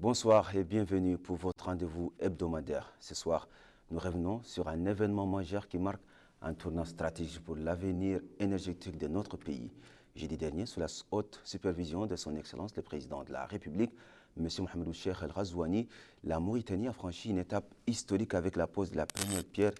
Bonsoir et bienvenue pour votre rendez-vous hebdomadaire. Ce soir, nous revenons sur un événement majeur qui marque un tournant stratégique pour l'avenir énergétique de notre pays. Jeudi dernier, sous la haute supervision de son Excellence le Président de la République, M. Mohamedou Cheikh El Ghazouani, la Mauritanie a franchi une étape historique avec la pose de la première pierre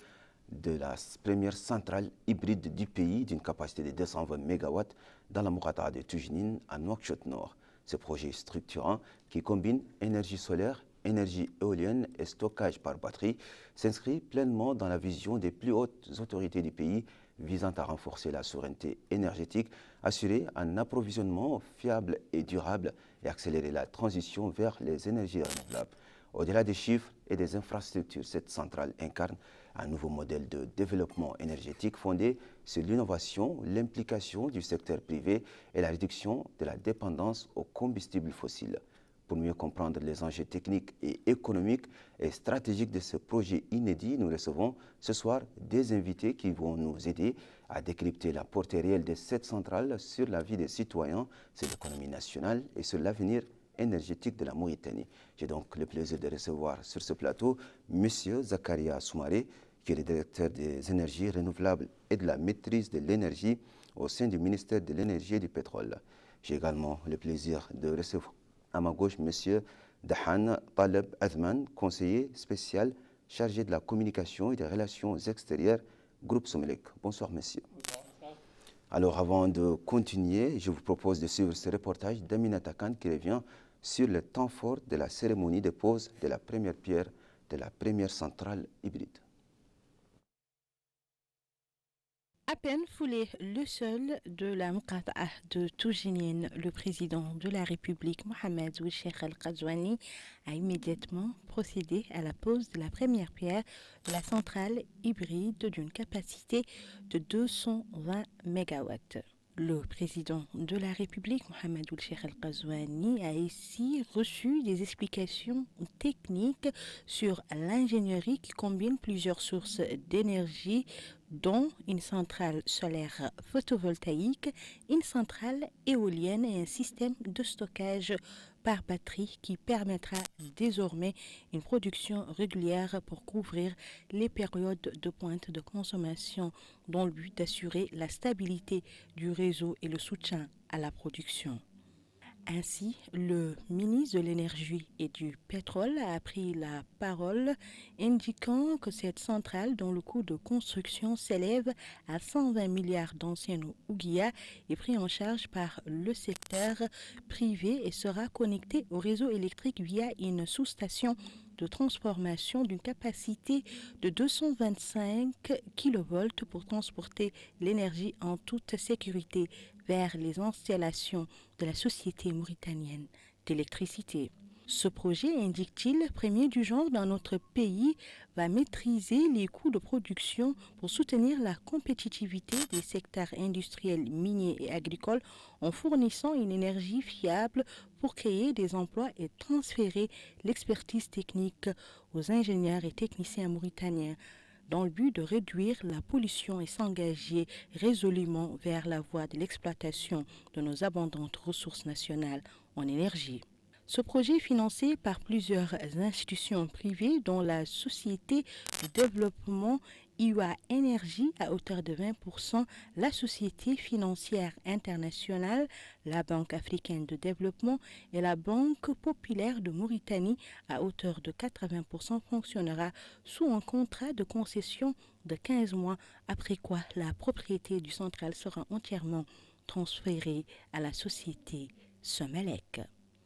de la première centrale hybride du pays d'une capacité de 220 MW dans la Mourata de Tujinin à Nouakchott-Nord. Ce projet structurant qui combine énergie solaire, énergie éolienne et stockage par batterie s'inscrit pleinement dans la vision des plus hautes autorités du pays visant à renforcer la souveraineté énergétique, assurer un approvisionnement fiable et durable et accélérer la transition vers les énergies renouvelables. Au-delà des chiffres et des infrastructures, cette centrale incarne un nouveau modèle de développement énergétique fondé sur l'innovation, l'implication du secteur privé et la réduction de la dépendance aux combustibles fossiles. Pour mieux comprendre les enjeux techniques et économiques et stratégiques de ce projet inédit, nous recevons ce soir des invités qui vont nous aider à décrypter la portée réelle de cette centrale sur la vie des citoyens, sur l'économie nationale et sur l'avenir énergétique de la Mauritanie. J'ai donc le plaisir de recevoir sur ce plateau M. Zakaria Soumaré, qui est le directeur des énergies renouvelables et de la maîtrise de l'énergie au sein du ministère de l'énergie et du pétrole. J'ai également le plaisir de recevoir à ma gauche M. Dahan Taleb Azman, conseiller spécial chargé de la communication et des relations extérieures, groupe Somelec. Bonsoir monsieur. Alors avant de continuer, je vous propose de suivre ce reportage d'Aminata Khan qui revient sur le temps fort de la cérémonie de pose de la première pierre de la première centrale hybride. À peine foulé le sol de la Moukata'a de Tujinin, le président de la République, Mohamedou Cheikh El Ghazouani, a immédiatement procédé à la pose de la première pierre de la centrale hybride d'une capacité de 220 MW. Le président de la République, Mohamedou Cheikh El Ghazouani, a ici reçu des explications techniques sur l'ingénierie qui combine plusieurs sources d'énergie, dont une centrale solaire photovoltaïque, une centrale éolienne et un système de stockage par batterie qui permettra désormais une production régulière pour couvrir les périodes de pointe de consommation dans le but d'assurer la stabilité du réseau et le soutien à la production. Ainsi, le ministre de l'Énergie et du Pétrole a pris la parole, indiquant que cette centrale, dont le coût de construction s'élève à 120 milliards d'anciennes ouguiya, est pris en charge par le secteur privé et sera connectée au réseau électrique via une sous-station de transformation d'une capacité de 225 kV pour transporter l'énergie en toute sécurité vers les installations de la Société mauritanienne d'électricité. Ce projet, indique-t-il, premier du genre dans notre pays, va maîtriser les coûts de production pour soutenir la compétitivité des secteurs industriels, miniers et agricoles en fournissant une énergie fiable pour créer des emplois et transférer l'expertise technique aux ingénieurs et techniciens mauritaniens dans le but de réduire la pollution et s'engager résolument vers la voie de l'exploitation de nos abondantes ressources nationales en énergie. Ce projet est financé par plusieurs institutions privées dont la Société de développement IWA Énergie à hauteur de 20%, la Société financière internationale, la Banque africaine de développement et la Banque populaire de Mauritanie à hauteur de 80% fonctionnera sous un contrat de concession de 15 mois, après quoi la propriété du central sera entièrement transférée à la Société Somelec.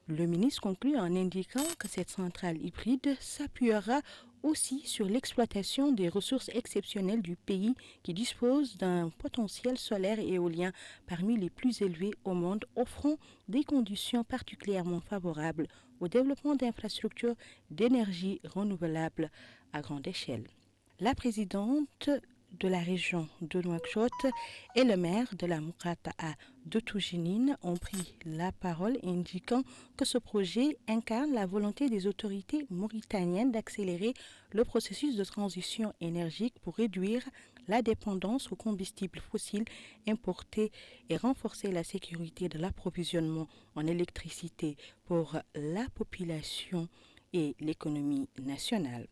Le ministre conclut en indiquant que cette centrale hybride s'appuiera aussi sur l'exploitation des ressources exceptionnelles du pays qui dispose d'un potentiel solaire et éolien parmi les plus élevés au monde, offrant des conditions particulièrement favorables au développement d'infrastructures d'énergie renouvelable à grande échelle. La présidente de la région de Nouakchott et le maire de la Moukata'a de Tujinin ont pris la parole indiquant que ce projet incarne la volonté des autorités mauritaniennes d'accélérer le processus de transition énergique pour réduire la dépendance aux combustibles fossiles importés et renforcer la sécurité de l'approvisionnement en électricité pour la population et l'économie nationale.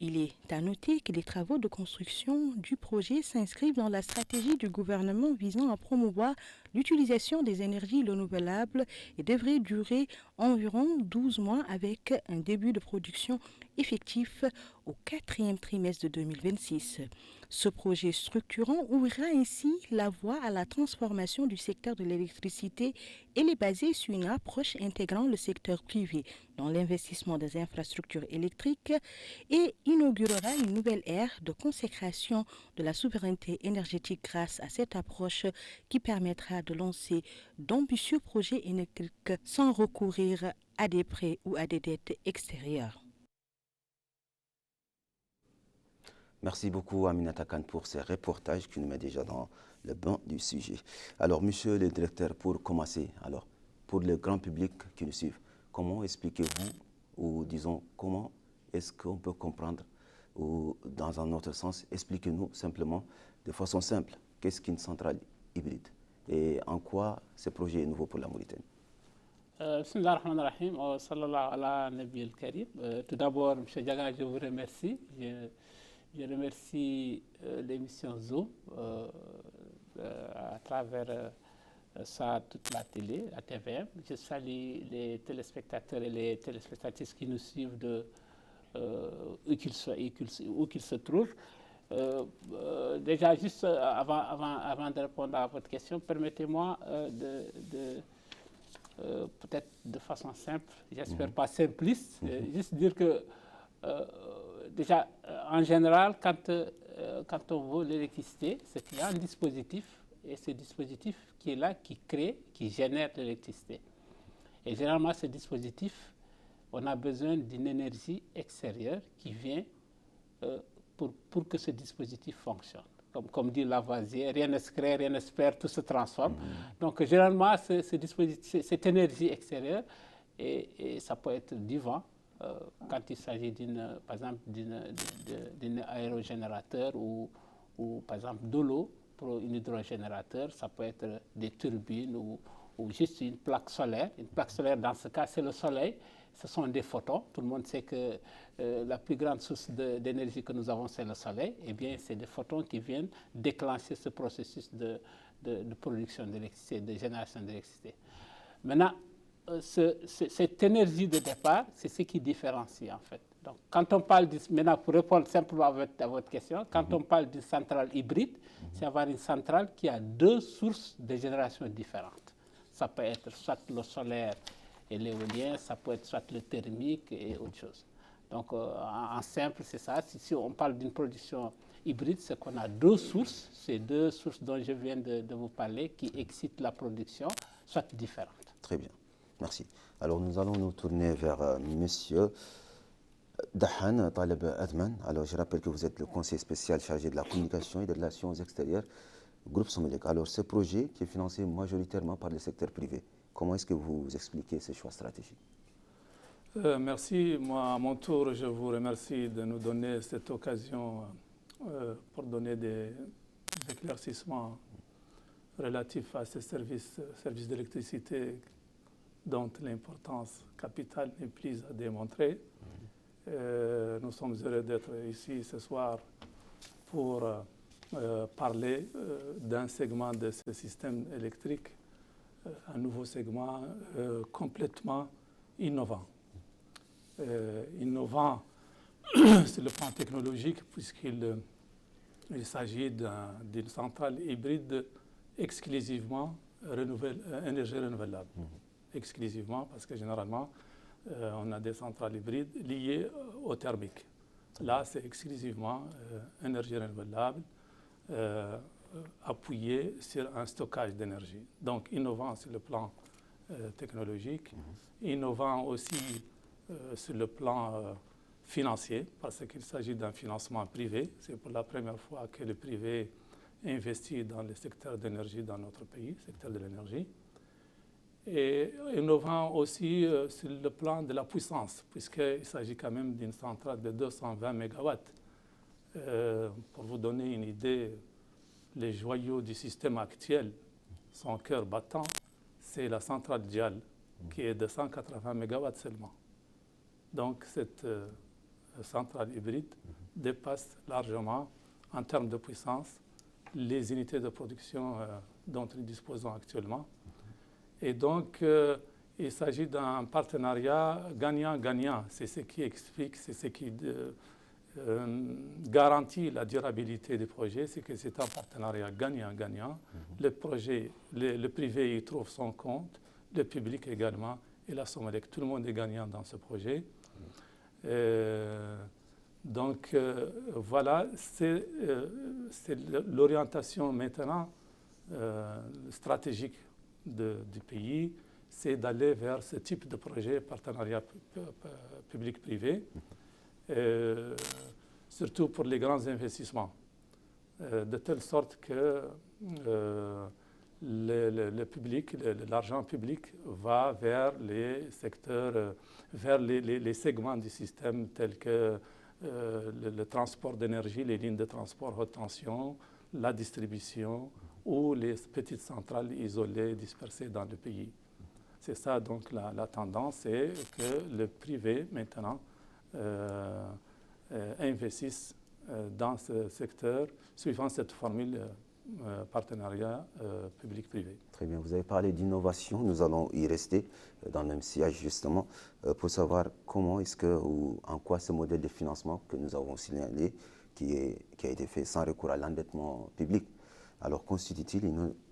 Il est à noter que les travaux de construction du projet s'inscrivent dans la stratégie du gouvernement visant à promouvoir l'utilisation des énergies renouvelables et devrait durer environ 12 mois avec un début de production effectif au quatrième trimestre de 2026. Ce projet structurant ouvrira ainsi la voie à la transformation du secteur de l'électricité et est basé sur une approche intégrant le secteur privé dans l'investissement des infrastructures électriques et inaugurera une nouvelle ère de consécration de la souveraineté énergétique grâce à cette approche qui permettra de lancer d'ambitieux projets électriques sans recourir à des prêts ou à des dettes extérieures. Merci beaucoup Aminata Khan pour ces reportages qui nous mettent déjà dans le bain du sujet. Alors, monsieur le directeur, pour commencer, alors, pour le grand public qui nous suit, comment expliquez-vous, ou disons, comment est-ce qu'on peut comprendre, ou dans un autre sens, expliquez-nous simplement, de façon simple, qu'est-ce qu'une centrale hybride et en quoi ce projet est nouveau pour la Mauritanie? Bismillah ar-Rahman ar-Rahim, sallallahu ala Nabi al-Karim. Tout d'abord, M. Diaga, je vous remercie. Je remercie l'émission Zoom à travers ça, toute la télé, la TVM. Je salue les téléspectateurs et les téléspectatrices qui nous suivent où qu'ils se trouvent. Déjà, juste avant de répondre à votre question, permettez-moi peut-être de façon simple, j'espère pas simpliste, juste dire que déjà, en général, quand on veut l'électricité, c'est qu'il y a un dispositif, et ce dispositif qui est là, qui génère l'électricité. Et généralement, ce dispositif, on a besoin d'une énergie extérieure qui vient pour que ce dispositif fonctionne. Comme dit Lavoisier, rien ne se crée, rien ne se perd, tout se transforme. Donc, généralement, cette énergie extérieure, et ça peut être du vent, quand il s'agit par exemple d'un aérogénérateur ou par exemple de l'eau pour un hydrogénérateur, ça peut être des turbines ou juste une plaque solaire. Une plaque solaire, dans ce cas, c'est le soleil. Ce sont des photons. Tout le monde sait que la plus grande source d'énergie que nous avons, c'est le soleil. Eh bien, c'est des photons qui viennent déclencher ce processus de production d'électricité, de génération d'électricité. Maintenant, cette énergie de départ, c'est ce qui différencie en fait. Donc, quand on parle maintenant pour répondre simplement à votre question, quand on parle d'une centrale hybride, c'est avoir une centrale qui a deux sources de génération différentes. Ça peut être soit le solaire et l'éolien, ça peut être soit le thermique et autre chose. Donc, en simple, c'est ça. Si on parle d'une production hybride, c'est qu'on a deux sources, ces deux sources dont je viens de vous parler, qui excitent la production, soit différentes. Très bien. Merci. Alors, nous allons nous tourner vers monsieur Dahan Taleb Adman. Alors, je rappelle que vous êtes le conseiller spécial chargé de la communication et des relations extérieures du groupe Somelec. Alors, ce projet qui est financé majoritairement par le secteur privé, comment est-ce que vous expliquez ces choix stratégiques? Merci. Moi, à mon tour, je vous remercie de nous donner cette occasion pour donner des éclaircissements relatifs à ces services d'électricité dont l'importance capitale n'est plus à démontrer. Nous sommes heureux d'être ici ce soir pour parler d'un segment de ce système électrique, un nouveau segment complètement innovant. Innovant sur le plan technologique puisqu'il s'agit d'une centrale hybride exclusivement énergie renouvelable. Exclusivement parce que généralement, on a des centrales hybrides liées au thermique. Là, c'est exclusivement énergie renouvelable appuyée sur un stockage d'énergie. Donc, innovant sur le plan technologique, innovant aussi sur le plan financier, parce qu'il s'agit d'un financement privé. C'est pour la première fois que le privé investit dans le secteur d'énergie dans notre pays, secteur de l'énergie. Et innovant aussi sur le plan de la puissance, puisqu'il s'agit quand même d'une centrale de 220 MW. Pour vous donner une idée, les joyaux du système actuel, son cœur battant, c'est la centrale Djal, qui est de 180 MW seulement. Donc cette centrale hybride dépasse largement, en termes de puissance, les unités de production dont nous disposons actuellement. Et donc, il s'agit d'un partenariat gagnant-gagnant. C'est ce qui explique, c'est ce qui garantit la durabilité des projets, c'est que c'est un partenariat gagnant-gagnant. Le privé y trouve son compte, le public également, et la Somalec. Tout le monde est gagnant dans ce projet. Donc voilà, c'est l'orientation maintenant stratégique du pays, c'est d'aller vers ce type de projet, partenariat public-privé, surtout pour les grands investissements, de telle sorte que le public, l'argent public va vers les secteurs, vers les segments du système tels que le transport d'énergie, les lignes de transport haute tension, la distribution ou les petites centrales isolées dispersées dans le pays. C'est ça donc la tendance, c'est que le privé maintenant investisse dans ce secteur suivant cette formule partenariat public-privé. Très bien, vous avez parlé d'innovation, nous allons y rester dans le même sillage justement pour savoir comment est-ce que ou en quoi ce modèle de financement que nous avons signalé qui a été fait sans recours à l'endettement public, alors constitue-t-il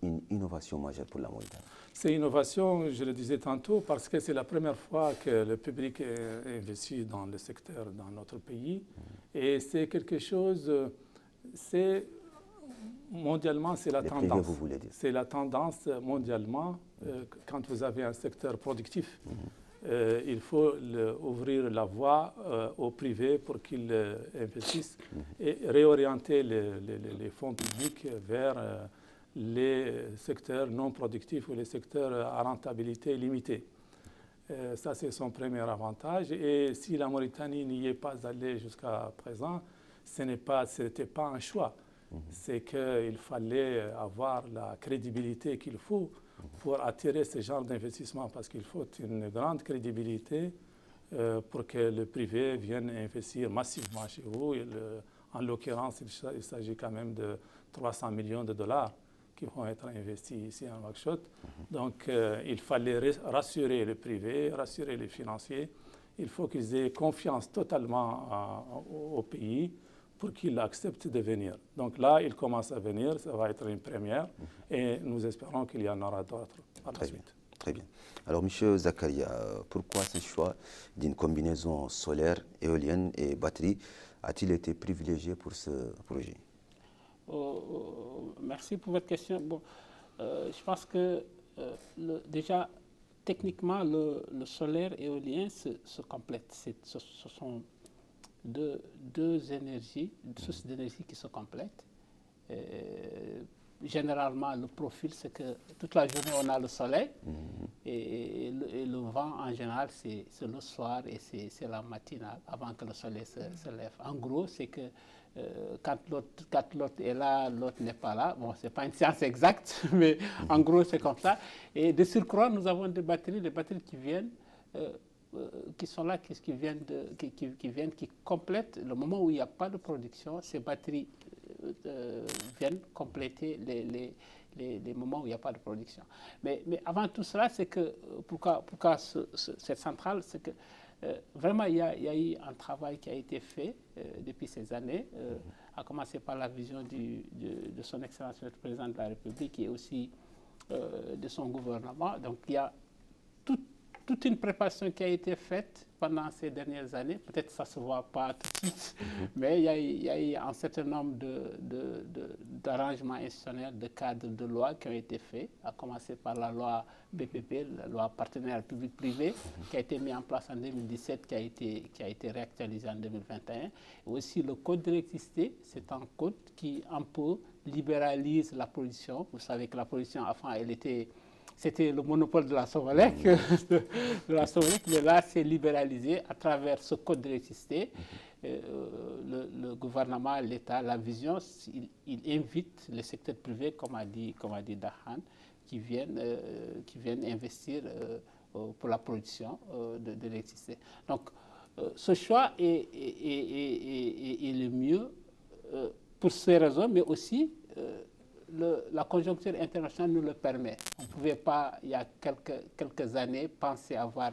une innovation majeure pour la Mauritanie? C'est une innovation, je le disais tantôt, parce que c'est la première fois que le public investit dans le secteur dans notre pays. Et c'est quelque chose, mondialement, c'est la tendance. Privés, vous voulez dire. C'est la tendance mondialement. Quand vous avez un secteur productif, il faut ouvrir la voie au privé pour qu'il investisse et réorienter les fonds publics vers les secteurs non productifs ou les secteurs à rentabilité limitée. Ça, c'est son premier avantage. Et si la Mauritanie n'y est pas allée jusqu'à présent, ce n'était pas un choix. C'est qu'il fallait avoir la crédibilité qu'il faut pour attirer ce genre d'investissement, parce qu'il faut une grande crédibilité pour que le privé vienne investir massivement chez vous. En l'occurrence, il s'agit quand même de 300 millions de dollars qui vont être investis ici en Nouakchott. Donc, il fallait rassurer le privé, rassurer les financiers. Il faut qu'ils aient confiance totalement au pays pour qu'ils acceptent de venir. Donc là, ils commencent à venir, ça va être une première, et nous espérons qu'il y en aura d'autres par la suite. Très bien. Alors, M. Zakaria, pourquoi ce choix d'une combinaison solaire, éolienne et batterie a-t-il été privilégié pour ce projet? Merci pour votre question. Bon, je pense que déjà, techniquement, le solaire et l'éolien se complètent. Ce sont deux énergies, deux sources d'énergie qui se complètent. Généralement, le profil, c'est que toute la journée, on a le soleil et le vent, en général, c'est le soir et c'est la matinale avant que le soleil se lève. En gros, c'est que quand l'autre est là, l'autre n'est pas là. Bon, ce n'est pas une science exacte, mais en gros, c'est comme ça. Et de surcroît, nous avons des batteries qui viennent, qui sont là, qui complètent le moment où il n'y a pas de production. Ces batteries viennent compléter les moments où il n'y a pas de production. Mais avant tout cela, c'est que pourquoi cette centrale, c'est que vraiment il y a eu un travail qui a été fait depuis ces années, à commencer par la vision de son Excellence le Président de la République et aussi de son gouvernement. Donc il y a toute une préparation qui a été faite pendant ces dernières années. Peut-être que ça ne se voit pas tout de suite, mais il y a eu un certain nombre d'arrangements institutionnels, de cadres de loi qui ont été faits, à commencer par la loi BPP, la loi partenariat public-privé, qui a été mise en place en 2017, qui a été réactualisée en 2021. Et aussi le code de l'électricité, c'est un code qui un peu libéralise la production. Vous savez que la production, avant, c'était le monopole de la Somalec, mais là, c'est libéralisé à travers ce code d'électricité. le gouvernement, l'État, la vision, il invite le secteur privé, comme a dit Dahan, qui viennent investir pour la production de l'électricité. Donc, ce choix est le mieux pour ces raisons, mais aussi la conjoncture internationale nous le permet. On ne pouvait pas, il y a quelques années, penser avoir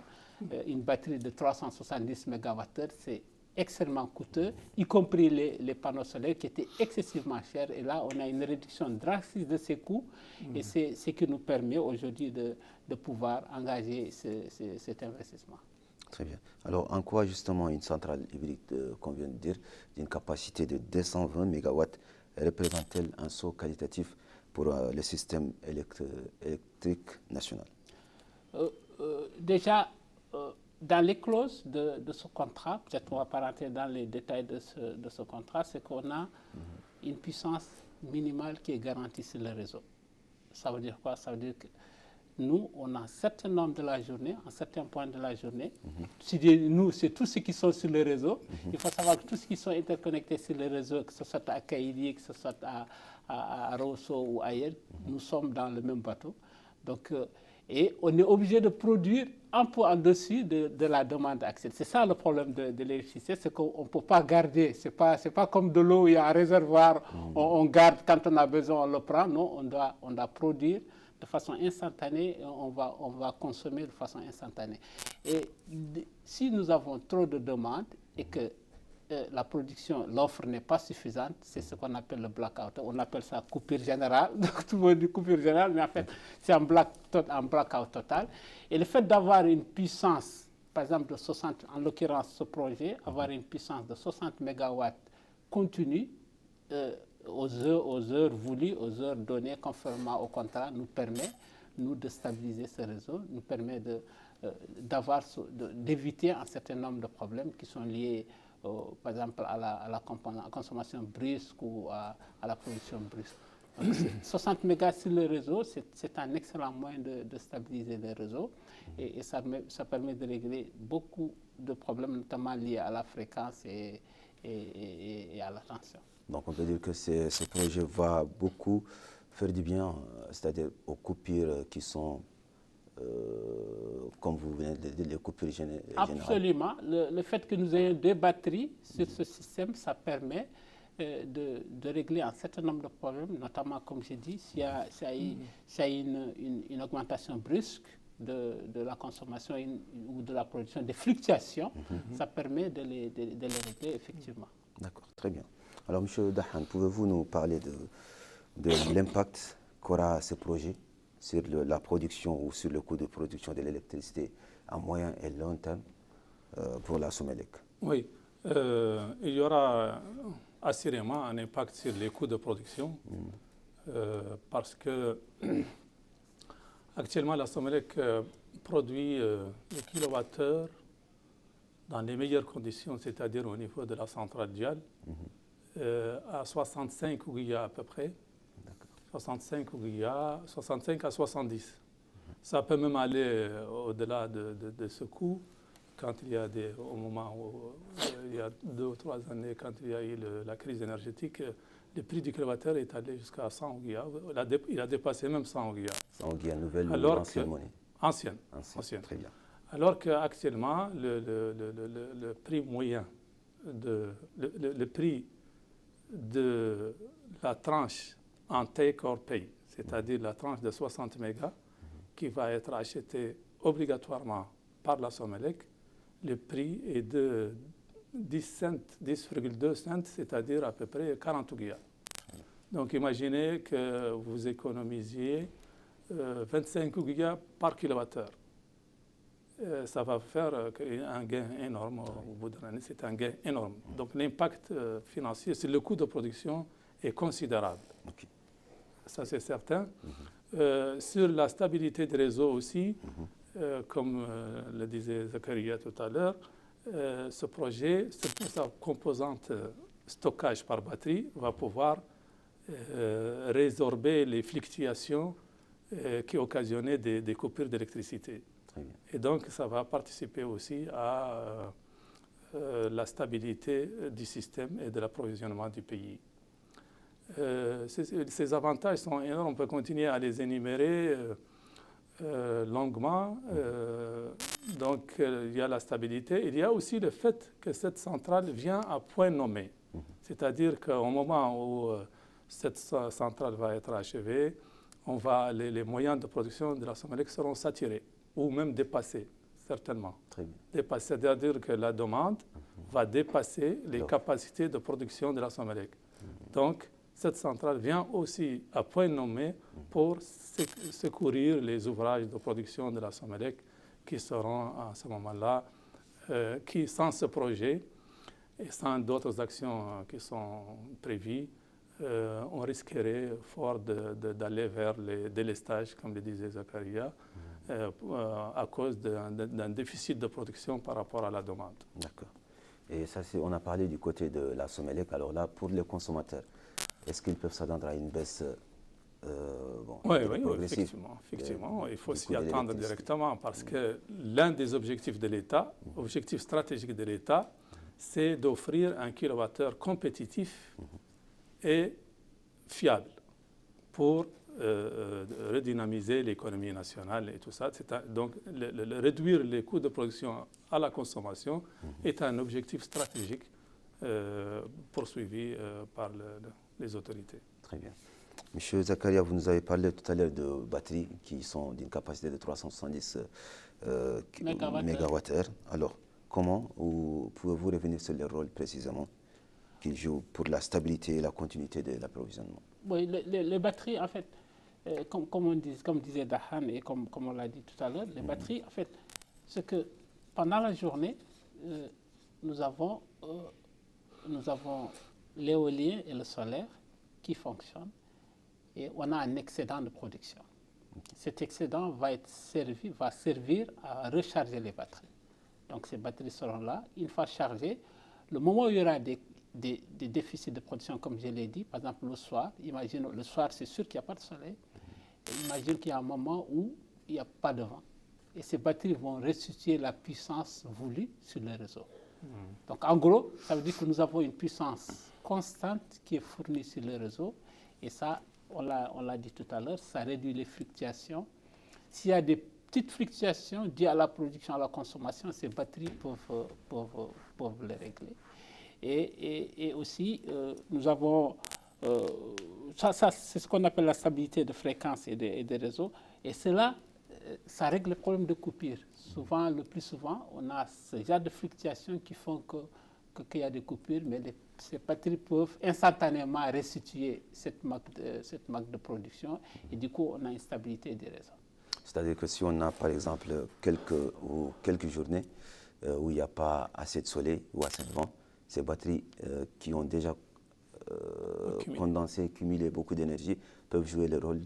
une batterie de 370 MWh. C'est extrêmement coûteux, y compris les panneaux solaires qui étaient excessivement chers. Et là, on a une réduction drastique de ces coûts. Et c'est ce qui nous permet aujourd'hui de pouvoir engager cet investissement. Très bien. Alors, en quoi justement une centrale hybride, qu'on vient de dire, d'une capacité de 220 MW, représente-t-elle un saut qualitatif pour le système électrique national? Déjà, dans les clauses de ce contrat, peut-être qu'on ne va pas rentrer dans les détails de ce contrat, c'est qu'on a une puissance minimale qui est garantie sur le réseau. Ça veut dire quoi? Ça veut dire que nous, on a un certain nombre de la journée, un certain point de la journée. Nous, c'est tous ceux qui sont sur le réseau. Il faut savoir que tous ceux qui sont interconnectés sur le réseau, que ce soit à Kaïdi, que ce soit à Rosso ou ailleurs, nous sommes dans le même bateau. Donc, et on est obligé de produire un peu en-dessus de la demande d'accès. C'est ça le problème de l'électricité, c'est qu'on ne peut pas garder. Ce n'est pas comme de l'eau, il y a un réservoir, on garde quand on a besoin, on le prend. Non, on doit produire de façon instantanée, et on va consommer de façon instantanée. Et si nous avons trop de demandes et que la production, l'offre n'est pas suffisante, c'est ce qu'on appelle le blackout. On appelle ça coupure générale. Donc, tout le monde dit coupure générale, mais en fait, c'est un blackout total. Et le fait d'avoir une puissance, par exemple, de 60, en l'occurrence ce projet, avoir une puissance de 60 MW continue, aux heures voulues, aux heures données conformément au contrat, nous permet, de stabiliser ce réseau, nous permet d'éviter un certain nombre de problèmes qui sont liés, par exemple, à la consommation brusque ou à la production brusque. Donc, 60 mégas sur le réseau, c'est un excellent moyen de stabiliser le réseau et ça permet de régler beaucoup de problèmes, notamment liés à la fréquence et à la tension. Donc on peut dire que ce projet va beaucoup faire du bien, c'est-à-dire aux coupures qui sont, comme vous venez de dire, les coupures générales. Absolument. Le fait que nous ayons deux batteries sur ce système, ça permet de régler un certain nombre de problèmes, notamment, comme j'ai dit, s'il y a une augmentation brusque de la consommation ou de la production, des fluctuations, ça permet de les régler effectivement. D'accord, très bien. Alors, M. Dahan, pouvez-vous nous parler de l'impact qu'aura ce projet sur la production ou sur le coût de production de l'électricité à moyen et long terme pour la Somelec? Oui, il y aura assurément un impact sur les coûts de production parce que actuellement la Somelec produit le kilowattheure dans les meilleures conditions, c'est-à-dire au niveau de la centrale Dial, à 65 ouguiya à peu près, 65 à 70. Ça peut même aller au-delà de ce coût quand il y a au moment où il y a 2 ou 3 années, quand il y a eu la crise énergétique, le prix du kilowattheure est allé jusqu'à 100 ouguiya. Il a dépassé même 100 ouguiya. 100 ouguiya nouvelle ou ancienne monnaie? Ancienne. Très bien. Alors qu'actuellement, le prix moyen, le prix de la tranche en take or pay, c'est-à-dire la tranche de 60 mégas qui va être achetée obligatoirement par la Somelec, le prix est de 10,2 cents, c'est-à-dire à peu près 40 ouguiya. Donc imaginez que vous économisiez 25 ouguiya par kilowattheure. Ça va faire un gain énorme au bout de l'année. C'est un gain énorme. Donc l'impact financier sur le coût de production est considérable. Okay. Ça, c'est certain. Sur la stabilité des réseaux aussi, comme le disait Zakaria tout à l'heure, ce projet, pour sa composante stockage par batterie, va pouvoir résorber les fluctuations qui occasionnaient des coupures d'électricité. Et donc, ça va participer aussi à la stabilité du système et de l'approvisionnement du pays. Ces avantages sont énormes, on peut continuer à les énumérer longuement. Donc il y a la stabilité. Il y a aussi le fait que cette centrale vient à point nommé. C'est-à-dire qu'au moment où cette centrale va être achevée, les moyens de production de la Somalec seront saturés ou même dépassés, certainement. Très bien. Dépassés, c'est-à-dire que la demande va dépasser les capacités de production de la Somalec. Donc, cette centrale vient aussi à point nommé pour secourir les ouvrages de production de la Somalec qui seront à ce moment-là, qui sans ce projet et sans d'autres actions qui sont prévues, on risquerait fort d'aller vers les délestages, comme le disait Zakaria, à cause d'un déficit de production par rapport à la demande. D'accord. Et ça, on a parlé du côté de la Somalec. Alors là, pour les consommateurs, est-ce qu'ils peuvent s'attendre à une baisse oui, effectivement. Il faut s'y attendre directement parce que l'un des objectifs de l'État, objectif stratégique de l'État, c'est d'offrir un kilowattheure compétitif et fiable pour redynamiser l'économie nationale et tout ça. Donc, réduire les coûts de production à la consommation est un objectif stratégique poursuivi par les autorités. Très bien. Monsieur Zakaria, vous nous avez parlé tout à l'heure de batteries qui sont d'une capacité de 370 mégawattheures. Alors, comment pouvez-vous revenir sur le rôle précisément qu'ils jouent pour la stabilité et la continuité de l'approvisionnement? Oui, les batteries, en fait, comme disait Dahan et comme on l'a dit tout à l'heure, les batteries, en fait, c'est que pendant la journée, nous avons l'éolien et le solaire qui fonctionnent et on a un excédent de production. Cet excédent va servir à recharger les batteries. Donc ces batteries seront là, une fois chargées, le moment où il y aura des déficits de production, comme je l'ai dit, par exemple le soir, imagine le soir c'est sûr qu'il n'y a pas de soleil, et imagine qu'il y a un moment où il n'y a pas de vent. Et ces batteries vont restituer la puissance voulue sur le réseau. Donc en gros, ça veut dire que nous avons une puissance constante qui est fournie sur le réseau et ça, on l'a dit tout à l'heure, ça réduit les fluctuations. S'il y a des petites fluctuations dues à la production, à la consommation, ces batteries peuvent les régler. Et aussi, nous avons, ça c'est ce qu'on appelle la stabilité de fréquence et des réseaux. Et cela, ça règle le problème de coupure. Le plus souvent, on a ce genre de fluctuations qui font qu'il y a des coupures, mais ces batteries peuvent instantanément restituer cette marque de production et du coup, on a une stabilité des réseaux. C'est-à-dire que si on a, par exemple, quelques journées où il n'y a pas assez de soleil ou assez de vent, ces batteries qui ont déjà condensé, cumulé beaucoup d'énergie, peuvent jouer le rôle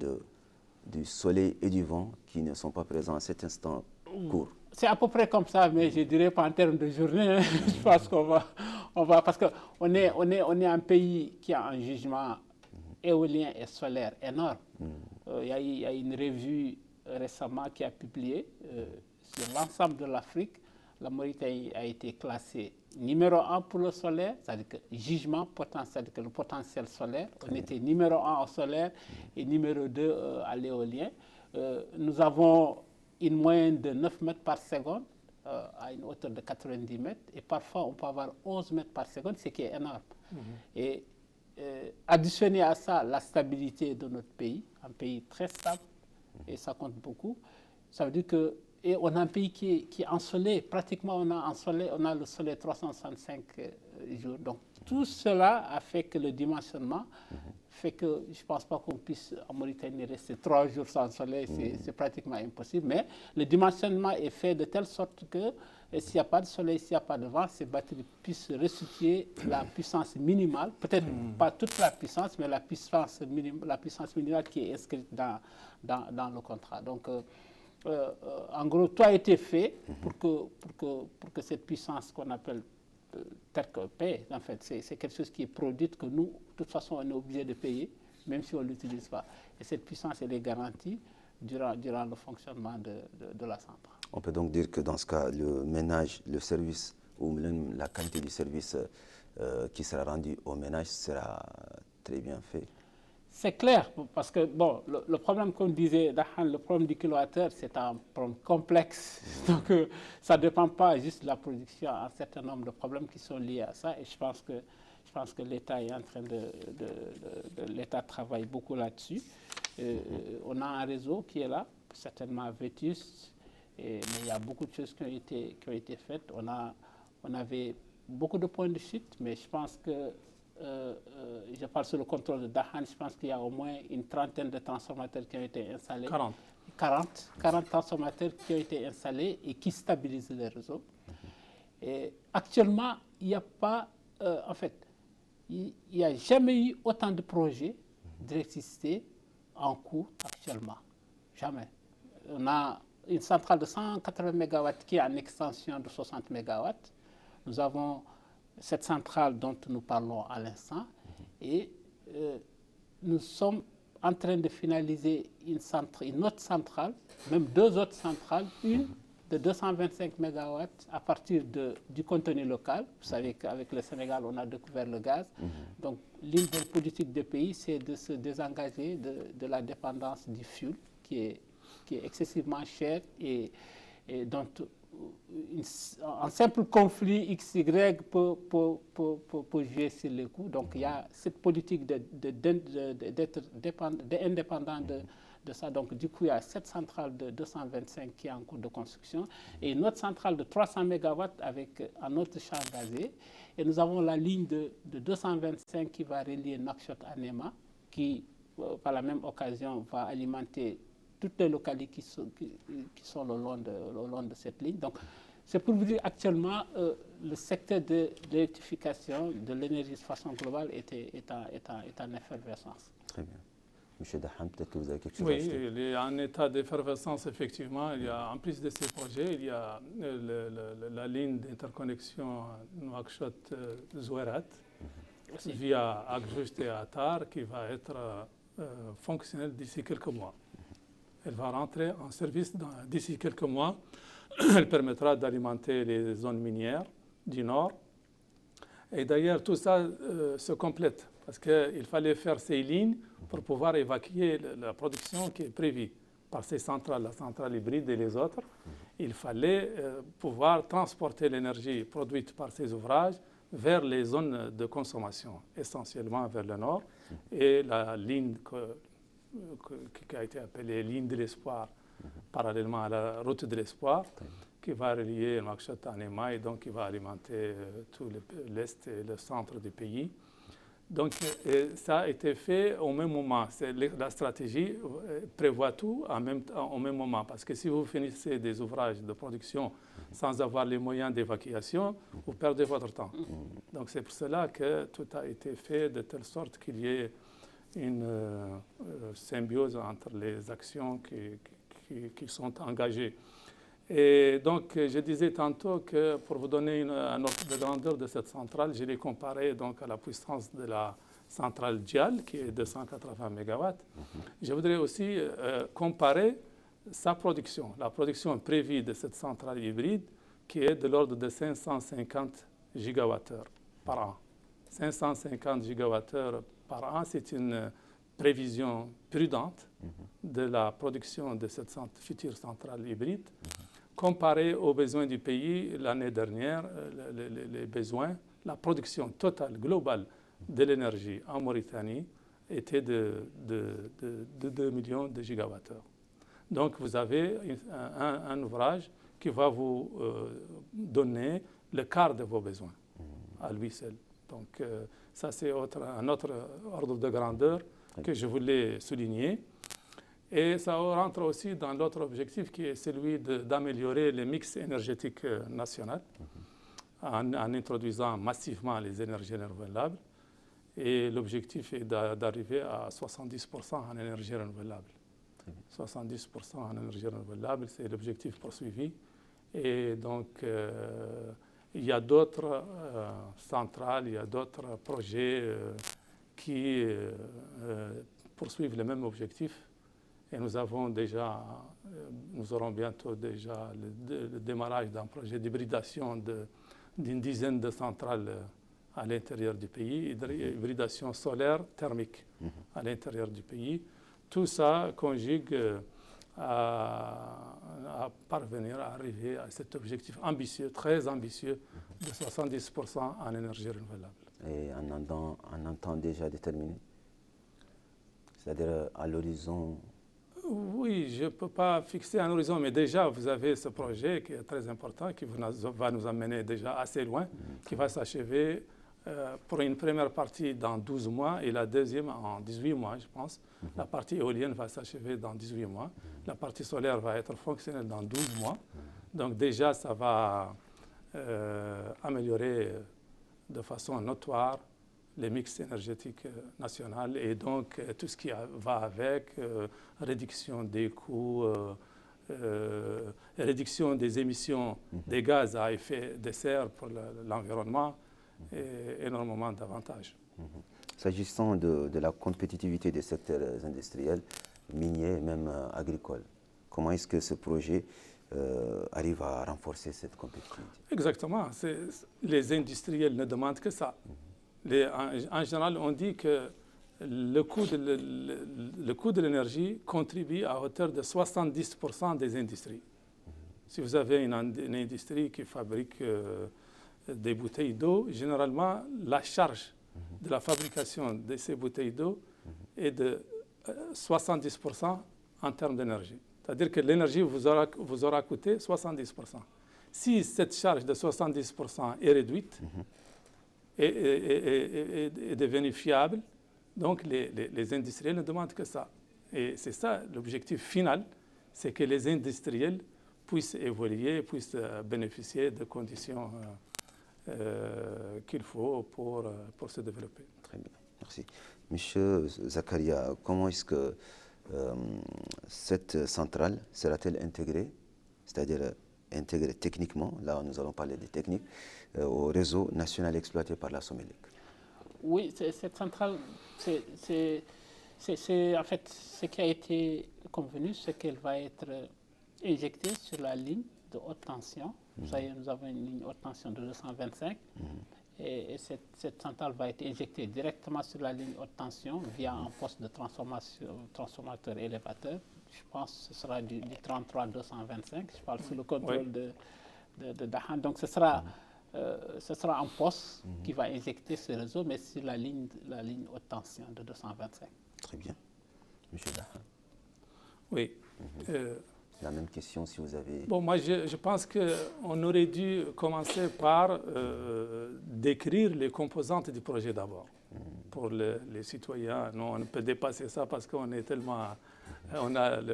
du soleil et du vent qui ne sont pas présents à cet instant court. C'est à peu près comme ça, mais je ne dirais pas en termes de journée. Je pense qu'on va parce qu'on est un pays qui a un jugement éolien et solaire énorme. Il y a une revue récemment qui a publié sur l'ensemble de l'Afrique. La Mauritanie a été classée numéro 1 pour le solaire, c'est-à-dire que jugement potentiel, c'est-à-dire que le potentiel solaire. On était numéro 1 au solaire et numéro 2 à l'éolien. Nous avons une moyenne de 9 mètres par seconde à une hauteur de 90 mètres et parfois on peut avoir 11 mètres par seconde, ce qui est énorme. Et additionner à ça la stabilité de notre pays, un pays très stable, et ça compte beaucoup, ça veut dire que et on a un pays qui est ensoleillé, pratiquement on a le soleil 365 jours. Donc tout cela a fait que le dimensionnement fait que je ne pense pas qu'on puisse en Mauritanie rester 3 jours sans soleil, c'est pratiquement impossible. Mais le dimensionnement est fait de telle sorte que s'il n'y a pas de soleil, s'il n'y a pas de vent, ces batteries puissent restituer la puissance minimale, peut-être pas toute la puissance, mais la puissance minimale qui est inscrite dans le contrat. Donc en gros, tout a été fait pour que cette puissance qu'on appelle telle que paye, en fait, c'est quelque chose qui est produit que nous, de toute façon, on est obligé de payer, même si on ne l'utilise pas. Et cette puissance, elle est garantie durant le fonctionnement de la centrale. On peut donc dire que dans ce cas, le ménage, le service ou même la qualité du service qui sera rendu aux ménages sera très bien fait. C'est clair, parce que bon, le problème, comme disait Dahan, le problème du kilowattheure, c'est un problème complexe. Donc, ça ne dépend pas juste de la production, il y a un certain nombre de problèmes qui sont liés à ça. Et je pense que l'État est en train l'État travaille beaucoup là-dessus. On a un réseau qui est là, certainement vétuste, mais il y a beaucoup de choses qui ont été faites. On avait beaucoup de points de chute, mais je pense que je parle sous le contrôle de Dahan, je pense qu'il y a au moins une trentaine de transformateurs qui ont été installés. 40 transformateurs qui ont été installés et qui stabilisent le réseau. Et actuellement, il n'y a pas, en fait, il n'y a jamais eu autant de projets d'électricité en cours actuellement. Jamais. On a une centrale de 180 MW qui est en extension de 60 MW. Nous avons cette centrale dont nous parlons à l'instant, et nous sommes en train de finaliser une autre centrale, même deux autres centrales, une de 225 MW à partir du contenu local. Vous savez qu'avec le Sénégal, on a découvert le gaz. Donc, l'une des politiques du pays, c'est de se désengager de la dépendance du fuel, qui est excessivement cher et dont un simple conflit XY peut jouer sur les coûts. Donc il y a cette politique d'être indépendant de ça. Donc du coup, il y a cette centrale de 225 qui est en cours de construction et une autre centrale de 300 MW avec un autre champ gazé. Et nous avons la ligne de 225 qui va relier Nouakchott à Néma, qui par la même occasion va alimenter toutes les localités qui sont le long de cette ligne. Donc, c'est pour vous dire, actuellement, le secteur de l'électrification, de l'énergie de façon globale est en effervescence. Très bien. Monsieur Dahan, peut-être que vous avez quelque chose à ajouter. Oui, il est en état d'effervescence, effectivement. Il y a, en plus de ces projets, il y a la ligne d'interconnexion Nouakchott-Zouerat via Agjucht et Attar qui va être fonctionnelle d'ici quelques mois. Elle va rentrer en service d'ici quelques mois. Elle permettra d'alimenter les zones minières du nord. Et d'ailleurs, tout ça se complète parce qu'il fallait faire ces lignes pour pouvoir évacuer la production qui est prévue par ces centrales, la centrale hybride et les autres. Il fallait pouvoir transporter l'énergie produite par ces ouvrages vers les zones de consommation, essentiellement vers le nord. Et la ligne qui a été appelée ligne de l'espoir, parallèlement à la route de l'espoir, qui va relier Nouakchott à Néma et donc qui va alimenter tout l'est et le centre du pays. Donc ça a été fait au même moment. La stratégie prévoit tout au même moment, parce que si vous finissez des ouvrages de production sans avoir les moyens d'évacuation, vous perdez votre temps. Donc c'est pour cela que tout a été fait de telle sorte qu'il y ait une symbiose entre les actions qui sont engagées. Et donc, je disais tantôt que pour vous donner un ordre de grandeur de cette centrale, je l'ai comparée donc à la puissance de la centrale Djal, qui est de 180 MW. Je voudrais aussi comparer sa production, la production prévue de cette centrale hybride, qui est de l'ordre de 550 gigawattheures par an. 550 gigawattheures par an, c'est une prévision prudente de la production de cette future centrale hybride. Comparé aux besoins du pays, l'année dernière, les besoins, la production totale globale de l'énergie en Mauritanie était de 2 millions de gigawattheures. Donc vous avez un ouvrage qui va vous donner le quart de vos besoins à lui seul. Donc ça, c'est un autre ordre de grandeur que je voulais souligner. Et ça rentre aussi dans l'autre objectif qui est celui d'améliorer le mix énergétique national en introduisant massivement les énergies renouvelables. Et l'objectif est d'arriver à 70% en énergie renouvelable. 70% en énergie renouvelable, c'est l'objectif poursuivi. Et donc, il y a d'autres centrales, il y a d'autres projets qui poursuivent le même objectif. Et nous aurons bientôt déjà le démarrage d'un projet d'hybridation d'une dizaine de centrales à l'intérieur du pays, hybridation solaire thermique à l'intérieur du pays. Tout ça conjugue à parvenir à arriver à cet objectif ambitieux, très ambitieux, de 70% en énergie renouvelable. Et en un temps déjà déterminé? C'est-à-dire à l'horizon? Oui, je ne peux pas fixer un horizon, mais déjà vous avez ce projet qui est très important, qui va nous amener déjà assez loin, qui va s'achever pour une première partie dans 12 mois et la deuxième en 18 mois, je pense. La partie éolienne va s'achever dans 18 mois. La partie solaire va être fonctionnelle dans 12 mois. Donc déjà, ça va améliorer de façon notoire les mix énergétiques nationaux et donc tout ce qui va avec, réduction des coûts, réduction des émissions des gaz à effet de serre pour l'environnement et énormément d'avantages. S'agissant de la compétitivité des secteurs industriels, miniers et même agricoles, comment est-ce que ce projet arrive à renforcer cette compétitivité? Exactement. Les industriels ne demandent que ça. En général, on dit que le coût de l'énergie contribue à hauteur de 70% des industries. Si vous avez une industrie qui fabrique des bouteilles d'eau, généralement, la charge de la fabrication de ces bouteilles d'eau est de 70% en termes d'énergie. C'est-à-dire que l'énergie vous aura coûté 70%. Si cette charge de 70% est réduite, est devenue fiable, donc les industriels ne demandent que ça. Et c'est ça l'objectif final, c'est que les industriels puissent évoluer, puissent bénéficier de conditions qu'il faut pour se développer. Très bien, merci. Monsieur Zakaria, comment est-ce que cette centrale sera-t-elle intégrée, c'est-à-dire intégrée techniquement, là nous allons parler des techniques, au réseau national exploité par la Somelec? Oui, cette centrale, c'est en fait ce qui a été convenu, c'est qu'elle va être injectée sur la ligne de haute tension. Vous savez, nous avons une ligne haute tension de 225 et cette centrale va être injectée directement sur la ligne haute tension via un poste de transformateur élévateur. Je pense que ce sera du 33-225, je parle sous le contrôle de Dahan. Donc ce sera un poste qui va injecter ce réseau, mais sur la ligne haute tension de 225. Très bien. Monsieur Dahan. Oui. La même question si vous avez... Bon, moi je pense qu'on aurait dû commencer par décrire les composantes du projet d'abord. Pour les citoyens, non, on ne peut dépasser ça parce qu'on est tellement...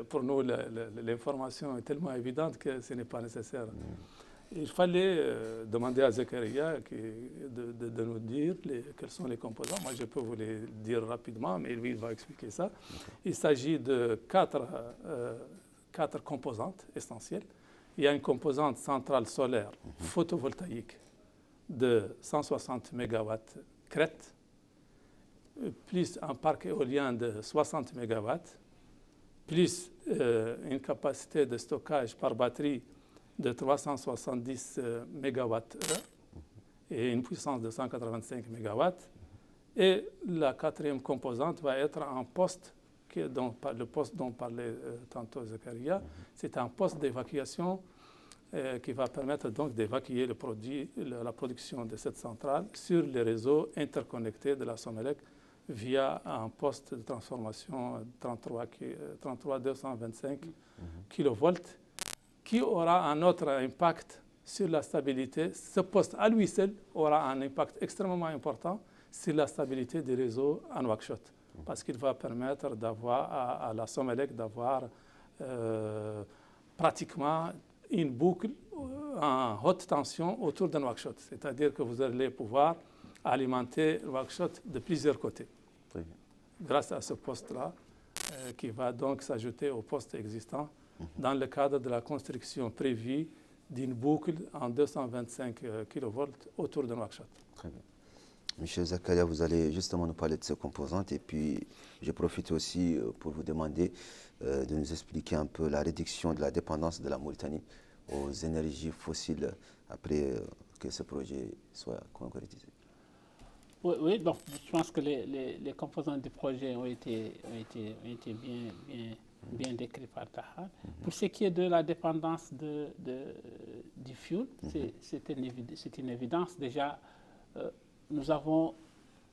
pour nous, l'information est tellement évidente que ce n'est pas nécessaire. Il fallait demander à Zakaria de nous dire quels sont les composants. Moi, je peux vous les dire rapidement, mais lui, il va expliquer ça. Il s'agit de quatre composantes essentielles. Il y a une composante centrale solaire photovoltaïque de 160 MW crête, plus un parc éolien de 60 MW, plus une capacité de stockage par batterie de 370 MWh et une puissance de 185 MW. Et la quatrième composante va être un poste, le poste dont parlait tantôt Zakaria. C'est un poste d'évacuation qui va permettre donc d'évacuer la production de cette centrale sur les réseaux interconnectés de la Somelec via un poste de transformation 33-225 kV qui aura un autre impact sur la stabilité. Ce poste à lui seul aura un impact extrêmement important sur la stabilité des réseaux en Nouakchott, parce qu'il va permettre d'avoir à la Somelec d'avoir pratiquement une boucle en haute tension autour de Nouakchott. C'est-à-dire que vous allez pouvoir alimenter Nouakchott de plusieurs côtés. Grâce à ce poste-là, qui va donc s'ajouter au poste existant dans le cadre de la construction prévue d'une boucle en 225 kV autour de Nouakchott. Très bien. Monsieur Zakaria, vous allez justement nous parler de ces composantes et puis je profite aussi pour vous demander de nous expliquer un peu la réduction de la dépendance de la Mauritanie aux énergies fossiles après que ce projet soit concrétisé? Oui, donc je pense que les composants du projet ont été bien décrits par Tahar. Pour ce qui est de la dépendance du fuel, c'est une évidence. Déjà, nous avons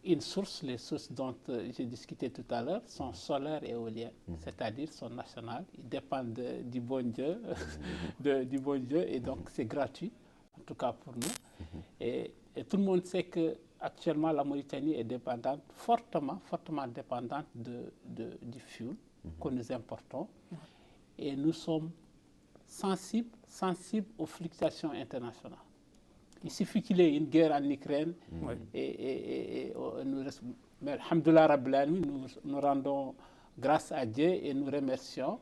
une source, les sources dont j'ai discuté tout à l'heure sont solaires et éoliennes, c'est-à-dire sont nationales. Ils dépendent du bon Dieu, du bon Dieu, et donc c'est gratuit, en tout cas pour nous. Et tout le monde sait que actuellement, la Mauritanie est dépendante, fortement dépendante du fuel que nous importons. Et nous sommes sensibles aux fluctuations internationales. Il suffit qu'il y ait une guerre en Ukraine et mais alhamdoulilah Rabbil Alamin, nous rendons grâce à Dieu et nous remercions.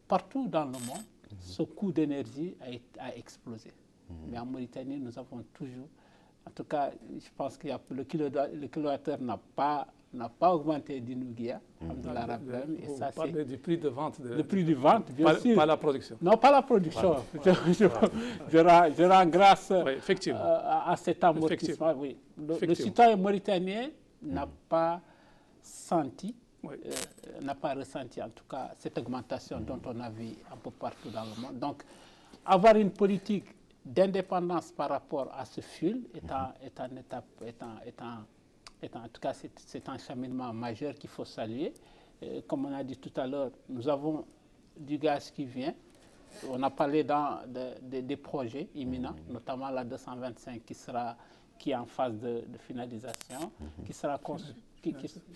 Partout dans le monde, ce coût d'énergie a explosé. Mais en Mauritanie, nous avons toujours... En tout cas, je pense que le kilowattheure n'a pas augmenté d'Inouguia. Vous parlez du prix de vente. Le prix de vente, bien sûr. Pas la production. Non, pas la production. Je rends grâce à cet amortissement. Oui. Le citoyen mauritanien n'a pas senti, n'a pas ressenti en tout cas cette augmentation dont on a vu un peu partout dans le monde. Donc, avoir une politique d'indépendance par rapport à ce fuel en tout cas, c'est un cheminement majeur qu'il faut saluer. Comme on a dit tout à l'heure, nous avons du gaz qui vient. On a parlé des projets imminents, notamment la 225 qui est en phase de finalisation, qui sera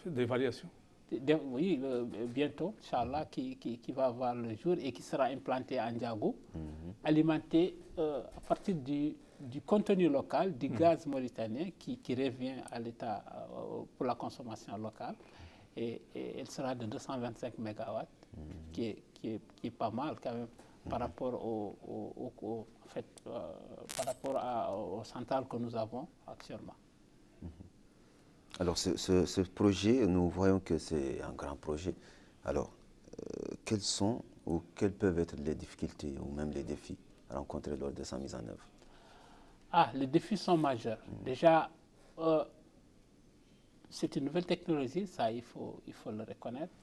d'évaluation. Oui, bientôt, Inch'Allah, qui va avoir le jour et qui sera implanté à Ndiago, alimenté à partir du contenu local, du gaz mauritanien qui revient à l'État pour la consommation locale. Et elle sera de 225 MW, qui est pas mal quand même par rapport aux centrales que nous avons actuellement. Alors, ce projet, nous voyons que c'est un grand projet. Alors, quelles sont ou quelles peuvent être les difficultés ou même les défis rencontrés lors de sa mise en œuvre? Les défis sont majeurs. Déjà, c'est une nouvelle technologie, ça il faut le reconnaître.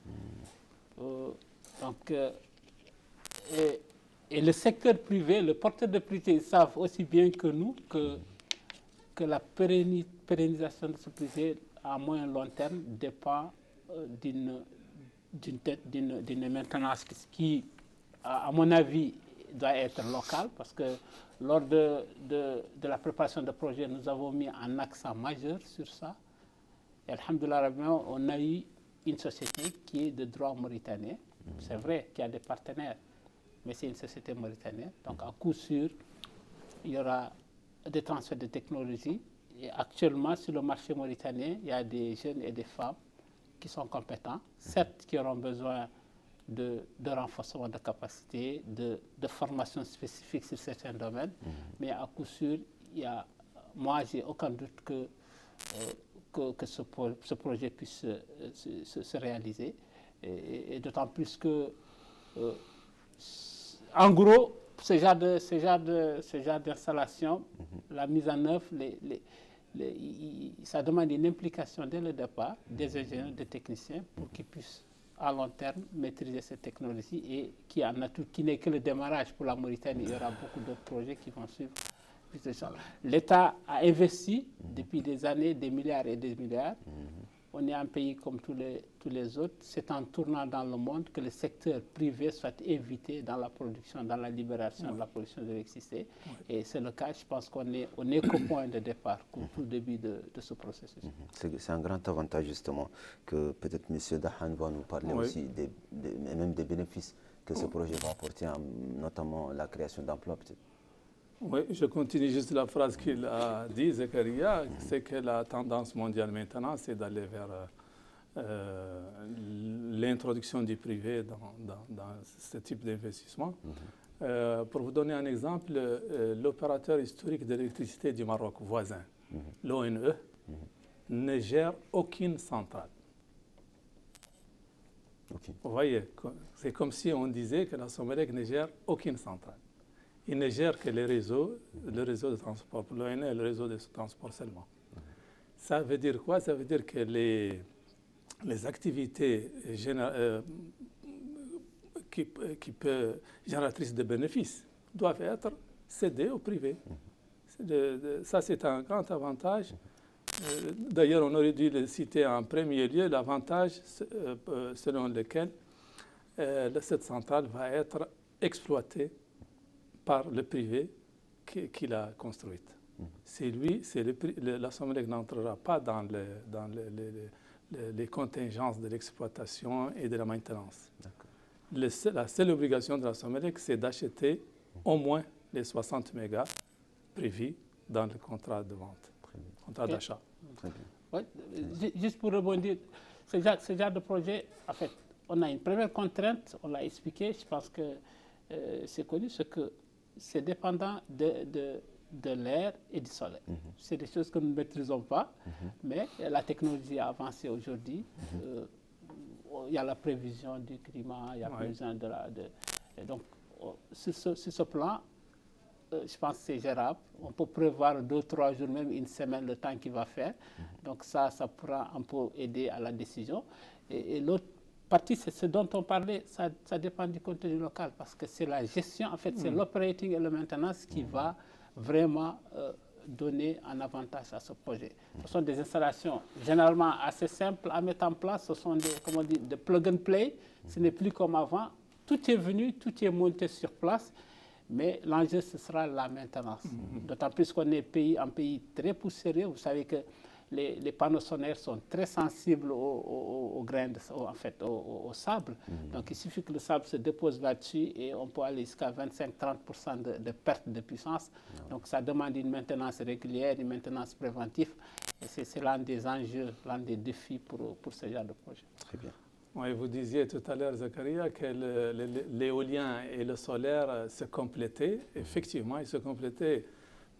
Et le secteur privé, le porteur de projet, ils savent aussi bien que nous que la pérennisation de ce projet à moyen long terme dépend d'une maintenance qui, à mon avis, doit être locale, parce que lors de la préparation de projet, nous avons mis un accent majeur sur ça. Et alhamdoulilah, on a eu une société qui est de droit mauritanien. C'est vrai qu'il y a des partenaires, mais c'est une société mauritanienne. Donc, à coup sûr, il y aura des transferts de technologie. Et actuellement, sur le marché mauritanien, il y a des jeunes et des femmes qui sont compétents, certes qui auront besoin de renforcement de capacité, de formation spécifique sur certains domaines, mais à coup sûr, moi, j'ai aucun doute que ce projet puisse se réaliser. Et d'autant plus que, en gros, ce genre d'installation, la mise en œuvre, ça demande une implication dès le départ des ingénieurs, des techniciens pour qu'ils puissent à long terme maîtriser cette technologie et qui n'est que le démarrage pour la Mauritanie. Il y aura beaucoup d'autres projets qui vont suivre. L'État a investi depuis des années des milliards et des milliards. On est un pays comme tous les autres. C'est en tournant dans le monde que le secteur privé soit invité dans la production, dans la libération de la production d'électricité. Et c'est le cas, je pense qu'on est qu'au point de départ, au tout début de ce processus. C'est un grand avantage justement que peut-être M. Dahan va nous parler aussi même des bénéfices que ce projet va apporter, notamment la création d'emplois peut-être. Oui, je continue juste la phrase qu'il a dit, Zakaria, c'est que la tendance mondiale maintenant, c'est d'aller vers l'introduction du privé dans ce type d'investissement. Pour vous donner un exemple, l'opérateur historique de l'électricité du Maroc voisin, l'ONE, ne gère aucune centrale. Vous voyez, c'est comme si on disait que la Somelec ne gère aucune centrale. Il ne gère que le réseau de transport. Pour l'ONE, le réseo de transport seulement. Ça veut dire quoi? Ça veut dire que les activités génératrices de bénéfices doivent être cédées au privé. Ça, c'est un grand avantage. D'ailleurs, on aurait dû le citer en premier lieu, l'avantage selon lequel cette centrale va être exploitée par le privé qui l'a construite. C'est la Somelec n'entrera pas dans les contingences de l'exploitation et de la maintenance. La seule obligation de la Somelec, c'est d'acheter au moins les 60 mégas prévus dans le contrat de vente, contrat d'achat. Ouais, juste pour rebondir, ce genre de projet, en fait, on a une première contrainte, on l'a expliqué, je pense que c'est connu, c'est que c'est dépendant de l'air et du soleil. C'est des choses que nous ne maîtrisons pas, mais la technologie a avancé aujourd'hui. Il y a la prévision du climat, il y a la prévision donc, sur ce plan, je pense que c'est gérable. On peut prévoir 2 ou 3 jours, même une semaine, le temps qu'il va faire. Donc ça pourra un peu aider à la décision. Et l'autre partie, c'est ce dont on parlait, ça dépend du contenu local, parce que c'est la gestion, en fait, c'est l'operating et la maintenance qui va vraiment donner un avantage à ce projet. Ce sont des installations généralement assez simples à mettre en place. Ce sont des plug and play. Ce n'est plus comme avant. Tout est venu, tout est monté sur place. Mais l'enjeu, ce sera la maintenance. D'autant plus qu'on est un pays très poussiéreux. Vous savez que les panneaux solaires sont très sensibles au grain, au sable. Donc, il suffit que le sable se dépose là-dessus et on peut aller jusqu'à 25-30% de perte de puissance. Donc, ça demande une maintenance régulière, une maintenance préventive. Et c'est l'un des enjeux, l'un des défis pour ce genre de projet. Très bien. Oui, vous disiez tout à l'heure, Zakaria, que l'éolien et le solaire se complétaient. Effectivement, ils se complétaient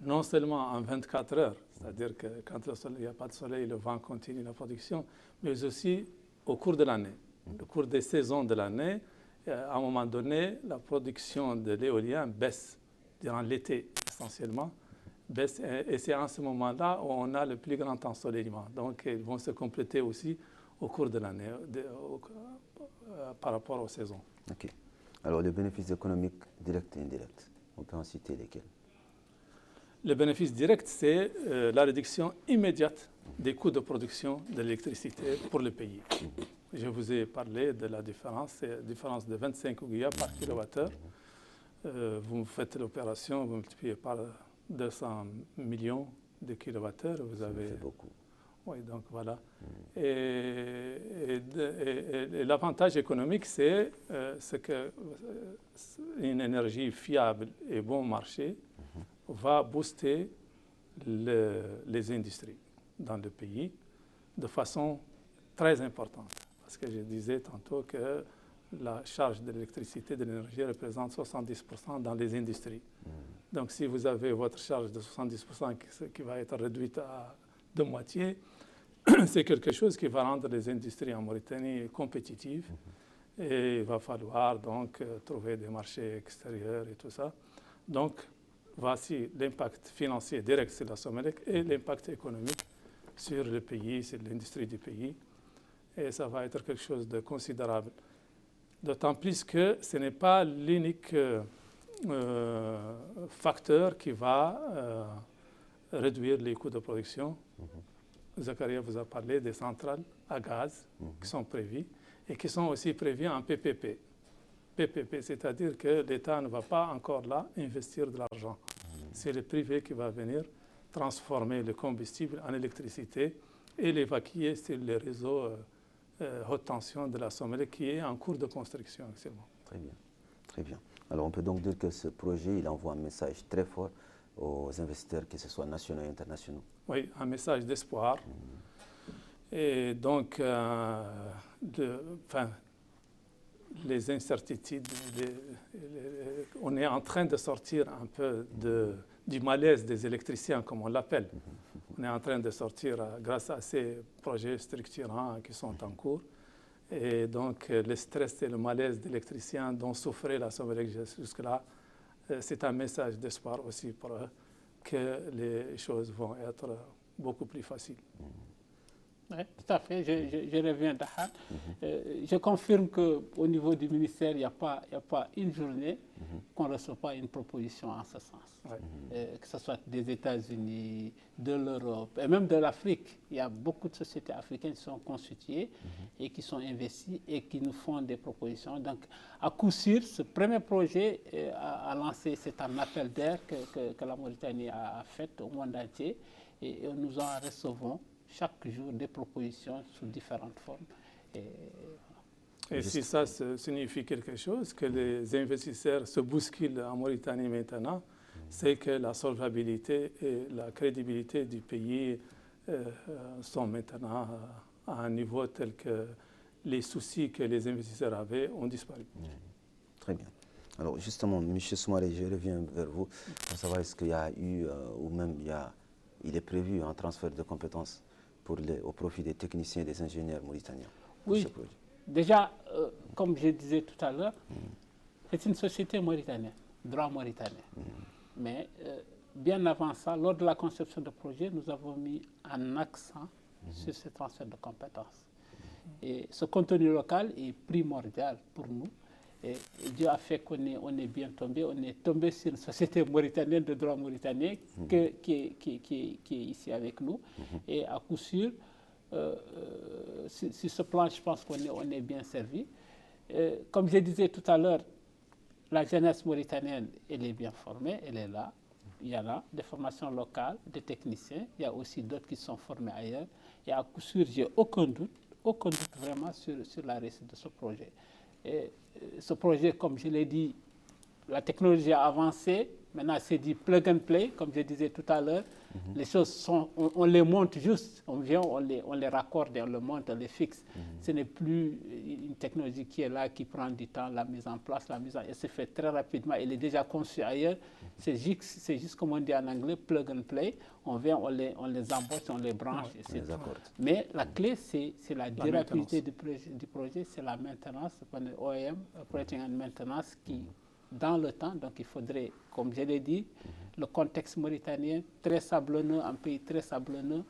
non seulement en 24 heures, c'est-à-dire que quand il n'y a pas de soleil, le vent continue la production, mais aussi au cours de l'année. Au cours des saisons de l'année, à un moment donné, la production de l'éolien baisse durant l'été essentiellement. Baisse, et c'est en ce moment-là où on a le plus grand ensoleillement. Donc, ils vont se compléter aussi au cours de l'année par rapport aux saisons. OK. Alors, les bénéfices économiques directs et indirects, on peut en citer lesquels? Le bénéfice direct, c'est la réduction immédiate des coûts de production de l'électricité pour le pays. Je vous ai parlé de la différence, c'est la différence de 25 ouguiya par kilowattheure. Vous faites l'opération, vous multipliez par 200 millions de kilowattheures, vous avez... C'est beaucoup. Oui, donc voilà. Et l'avantage économique, c'est qu'une énergie fiable et bon marché va booster les industries dans le pays de façon très importante. Parce que je disais tantôt que la charge de l'électricité, de l'énergie représente 70% dans les industries. Donc si vous avez votre charge de 70% qui va être réduite de moitié, c'est quelque chose qui va rendre les industries en Mauritanie compétitives. Et il va falloir donc trouver des marchés extérieurs et tout ça. Donc, voici l'impact financier direct sur la Somelec et l'impact économique sur le pays, sur l'industrie du pays. Et ça va être quelque chose de considérable. D'autant plus que ce n'est pas l'unique facteur qui va réduire les coûts de production. Zakaria vous a parlé des centrales à gaz qui sont prévues et qui sont aussi prévues en PPP. PPP, c'est-à-dire que l'État ne va pas encore là investir de l'argent. C'est le privé qui va venir transformer le combustible en électricité et l'évacuer sur les réseaux haute tension de la Somelec qui est en cours de construction actuellement. Très bien, très bien. Alors on peut donc dire que ce projet, il envoie un message très fort aux investisseurs, que ce soit nationaux et internationaux. Oui, un message d'espoir. Et donc, les incertitudes, on est en train de sortir un peu du malaise des électriciens, comme on l'appelle. On est en train de sortir grâce à ces projets structurants qui sont en cours. Et donc, le stress et le malaise des électriciens dont souffrait la Somelec jusque-là c'est un message d'espoir aussi pour eux que les choses vont être beaucoup plus faciles. Oui, tout à fait. Je reviens d'Ahad. Je confirme qu'au niveau du ministère, il n'y a pas une journée qu'on ne reçoit pas une proposition en ce sens. Que ce soit des États-Unis, de l'Europe et même de l'Afrique. Il y a beaucoup de sociétés africaines qui sont constituées et qui sont investies et qui nous font des propositions. Donc, à coup sûr, ce premier projet a lancé, c'est un appel d'air que la Mauritanie a fait au monde entier et nous en recevons chaque jour des propositions sous différentes formes. Et si ça signifie quelque chose, que les investisseurs se bousculent en Mauritanie maintenant, c'est que la solvabilité et la crédibilité du pays sont maintenant à un niveau tel que les soucis que les investisseurs avaient ont disparu. Très bien. Alors justement, M. Soumaré, je reviens vers vous pour savoir est-ce qu'il y a eu ou même il est prévu un transfert de compétences au profit des techniciens et des ingénieurs mauritaniens. Oui, déjà, comme je disais tout à l'heure, c'est une société mauritanienne, droit mauritanien. Mais bien avant ça, lors de la conception de projet, nous avons mis un accent sur ce transfert de compétences. Et ce contenu local est primordial pour nous. Et Dieu a fait qu'on est bien tombé. On est tombé sur une société mauritanienne de droit mauritanien qui est ici avec nous. Et à coup sûr, sur ce plan, je pense qu'on est bien servi. Comme je disais tout à l'heure, la jeunesse mauritanienne, elle est bien formée, elle est là. Il y a là des formations locales, des techniciens. Il y a aussi d'autres qui sont formés ailleurs. Et à coup sûr, j'ai aucun doute vraiment sur la réussite de ce projet. Et ce projet, comme je l'ai dit, la technologie a avancé. Maintenant, c'est du plug and play, comme je disais tout à l'heure. Les choses sont, on les monte juste. On vient, on les raccorde, on les monte, on les fixe. Ce n'est plus une technologie qui est là, qui prend du temps, la mise en place, elle se fait très rapidement. Elle est déjà conçue ailleurs. C'est juste comme on dit en anglais, plug and play. On vient, on les emboîte, on les branche. Mais la clé, c'est la durabilité du projet, c'est la maintenance, OEM, Operating and Maintenance, qui dans le temps. Donc il faudrait, comme je l'ai dit, le contexte mauritanien très sablonneux, un pays très sablonneux,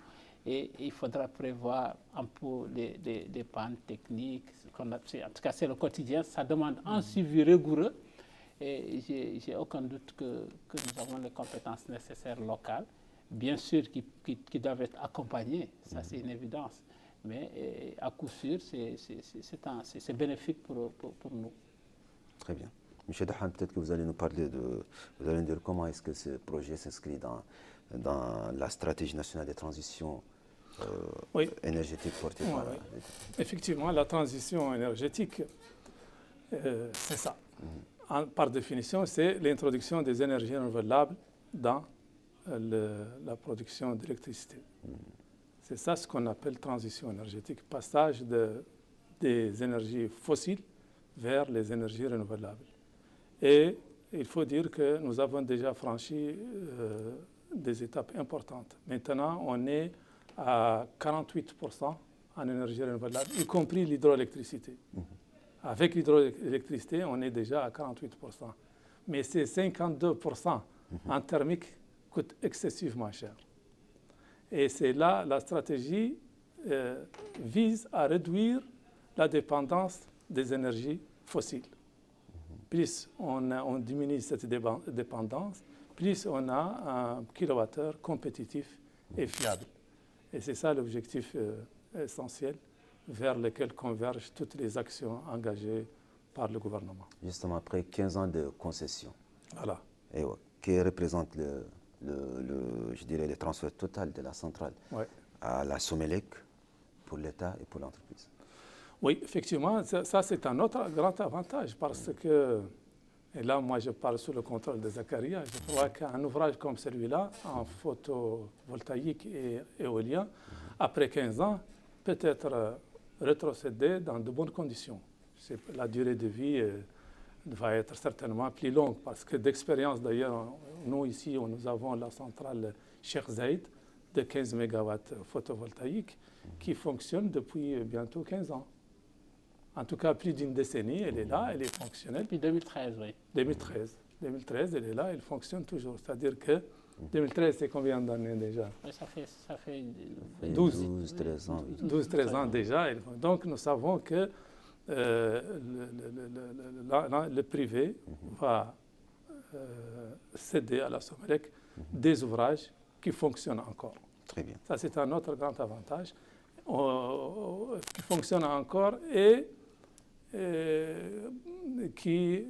et il faudra prévoir un peu des pannes techniques. En tout cas, c'est le quotidien. Ça demande un suivi rigoureux. Et j'ai aucun doute que nous avons les compétences nécessaires locales, bien sûr qui doivent être accompagnées, ça c'est une évidence. Mais à coup sûr, c'est bénéfique pour nous. Très bien. Monsieur Dahan, peut-être que vous allez nous parler vous allez nous dire comment est-ce que ce projet s'inscrit dans la stratégie nationale de transition énergétique portée par l'État. Effectivement, la transition énergétique, c'est ça. Par définition, c'est l'introduction des énergies renouvelables dans la production d'électricité. C'est ça ce qu'on appelle transition énergétique, passage des énergies fossiles vers les énergies renouvelables. Et il faut dire que nous avons déjà franchi des étapes importantes. Maintenant, on est à 48% en énergie renouvelable, y compris l'hydroélectricité. Avec l'hydroélectricité, on est déjà à 48%. Mais ces 52% en thermique coûtent excessivement cher. Et c'est là la stratégie vise à réduire la dépendance des énergies fossiles. Plus on diminue cette dépendance, plus on a un kilowattheure compétitif et fiable. Et c'est ça l'objectif essentiel vers lequel convergent toutes les actions engagées par le gouvernement. Justement, après 15 ans de concession, voilà. Et qui représente je dirais, le transfert total de la centrale à la Somelec pour l'État et pour l'entreprise. Oui, effectivement, ça c'est un autre grand avantage parce que, et là moi je parle sous le contrôle de Zakaria, je crois qu'un ouvrage comme celui-là, en photovoltaïque et éolien, après 15 ans, peut être rétrocédé dans de bonnes conditions. La durée de vie va être certainement plus longue parce que d'expérience d'ailleurs, nous ici, nous avons la centrale Cheikh Zayed de 15 MW photovoltaïque qui fonctionne depuis bientôt 15 ans. En tout cas, plus d'une décennie, elle est là, elle est fonctionnelle. Depuis 2013, oui. 2013. 2013, il est là, il fonctionne toujours. C'est-à-dire que 2013, c'est combien d'années déjà? Ça fait 12-13 ans. 12-13 ans déjà. Donc nous savons que le privé va céder à la Somelec des ouvrages qui fonctionnent encore. Très bien. Ça, c'est un autre grand avantage. Qui fonctionne encore et qui,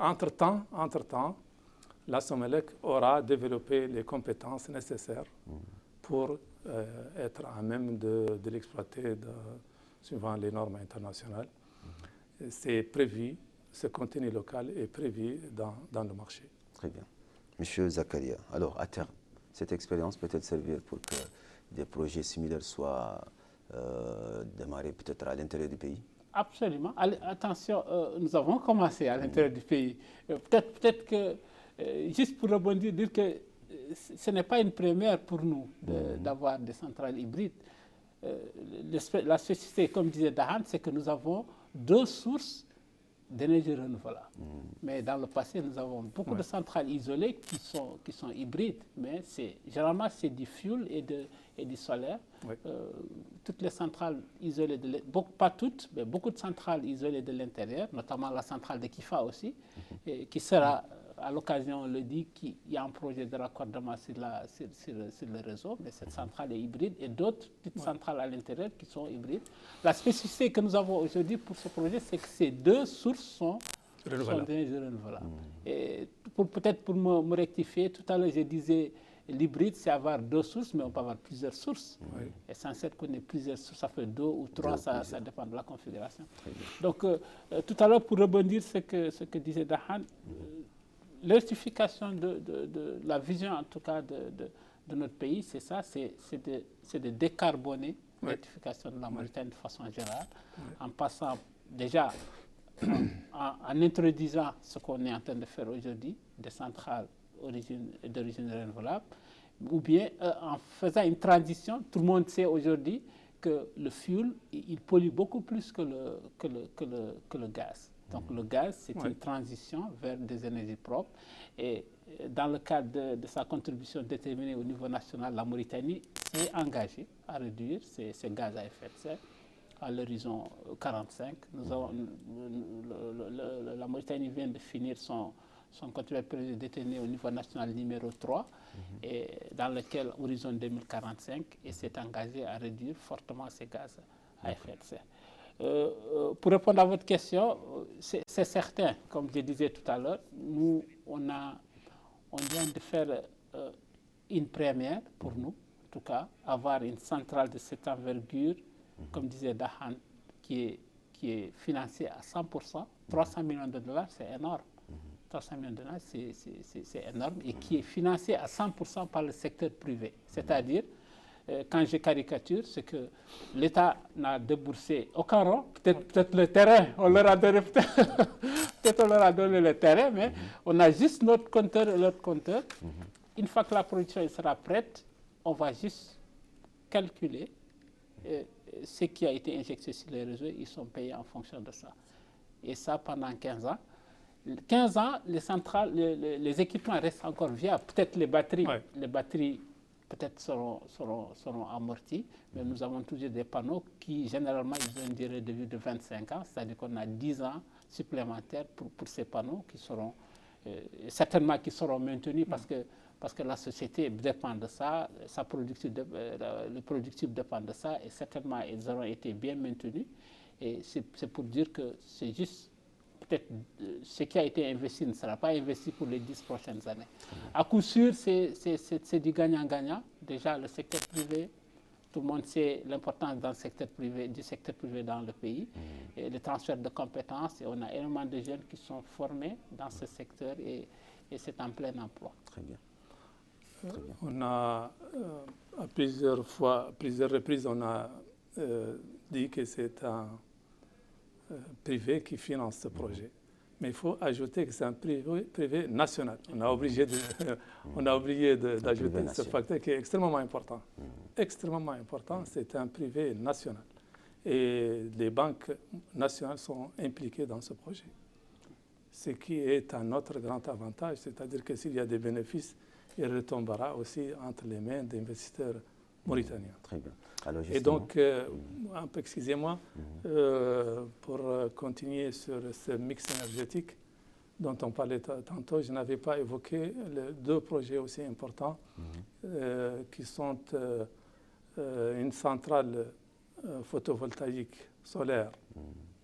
entre-temps, la Somelec aura développé les compétences nécessaires pour être à même de l'exploiter suivant les normes internationales. C'est prévu, ce contenu local est prévu dans le marché. Très bien. Monsieur Zakaria, alors à terme, cette expérience peut-elle servir pour que des projets similaires soient démarrés peut-être à l'intérieur du pays? Absolument. Attention, nous avons commencé à l'intérieur du pays. Peut-être que, juste pour rebondir, dire que ce n'est pas une première pour nous d'avoir des centrales hybrides. La spécificité, comme disait Dahan, c'est que nous avons 2 sources d'énergie renouvelable. Mais dans le passé, nous avons beaucoup de centrales isolées qui sont hybrides, mais généralement c'est du fuel et du solaire. Toutes les centrales isolées, pas toutes, mais beaucoup de centrales isolées de l'intérieur, notamment la centrale de Kifa aussi, qui sera, à l'occasion, on le dit, qu'il y a un projet de raccordement sur le réseau, mais cette centrale est hybride, et d'autres petites centrales à l'intérieur qui sont hybrides. La spécificité que nous avons aujourd'hui pour ce projet, c'est que ces 2 sources sont d'énergie renouvelable. Et peut-être pour me rectifier, tout à l'heure je disais l'hybride, c'est avoir 2 sources, mais on peut avoir plusieurs sources. Essentiel qu'on ait plusieurs sources, ça fait 2 ou 3, ça dépend de la configuration. Donc, tout à l'heure, pour rebondir ce que disait Dahan, l'électrification de la vision, en tout cas, de notre pays, c'est ça, c'est de décarboner l'électrification de la Mauritanie de façon générale, en passant déjà, en introduisant ce qu'on est en train de faire aujourd'hui, des centrales d'origine renouvelable, ou bien en faisant une transition. Tout le monde sait aujourd'hui que le fuel, il pollue beaucoup plus que le gaz. Donc le gaz, c'est une transition vers des énergies propres. Et dans le cadre de sa contribution déterminée au niveau national, la Mauritanie s'est engagée à réduire ses gaz à effet de serre à l'horizon 45. La Mauritanie vient de finir son contribution déterminée au niveau national numéro 3, et dans lequel, horizon 2045, et s'est engagée à réduire fortement ses gaz à effet de serre. Pour répondre à votre question, c'est certain, comme je disais tout à l'heure, nous, on vient de faire une première pour nous, en tout cas, avoir une centrale de cette envergure, comme disait Dahan, qui est financée à 100%, 300 millions de dollars, c'est énorme. 300 millions de dollars, c'est énorme, et qui est financée à 100% par le secteur privé. C'est-à-dire, quand je caricature, c'est que l'État n'a déboursé aucun rond, peut-être le terrain, on leur a donné peut-être on leur a donné le terrain, mais on a juste notre compteur et l'autre compteur. Une fois que la production sera prête, on va juste calculer ce qui a été injecté sur les réseaux, ils sont payés en fonction de ça. Et ça pendant 15 ans. 15 ans, les centrales, les équipements restent encore viables. Peut-être les batteries peut-être seront amortis, mais nous avons toujours des panneaux qui, généralement, ils ont une durée de vie de 25 ans, c'est-à-dire qu'on a 10 ans supplémentaires pour ces panneaux qui seront, certainement qui seront maintenus parce que la société dépend de ça, le productif dépend de ça, et certainement, ils auront été bien maintenus. Et c'est pour dire que c'est juste, peut-être ce qui a été investi ne sera pas investi pour les 10 prochaines années. À coup sûr, c'est du gagnant-gagnant. Déjà, le secteur privé, tout le monde sait l'importance du secteur privé dans le pays, et le transfert de compétences. Et on a énormément de jeunes qui sont formés dans ce secteur, et c'est en plein emploi. Très bien. On a, à plusieurs reprises, on a dit que c'est un privé qui finance ce projet. Mais il faut ajouter que c'est un privé national. On a oublié d'ajouter ce facteur qui est extrêmement important. Extrêmement important, c'est un privé national. Et les banques nationales sont impliquées dans ce projet. ce qui est un autre grand avantage, c'est-à-dire que s'il y a des bénéfices, il retombera aussi entre les mains des investisseurs mauritaniens. Très bien. Alors, et donc, excusez-moi, pour continuer sur ce mix énergétique dont on parlait tantôt, je n'avais pas évoqué les deux projets aussi importants qui sont une centrale photovoltaïque solaire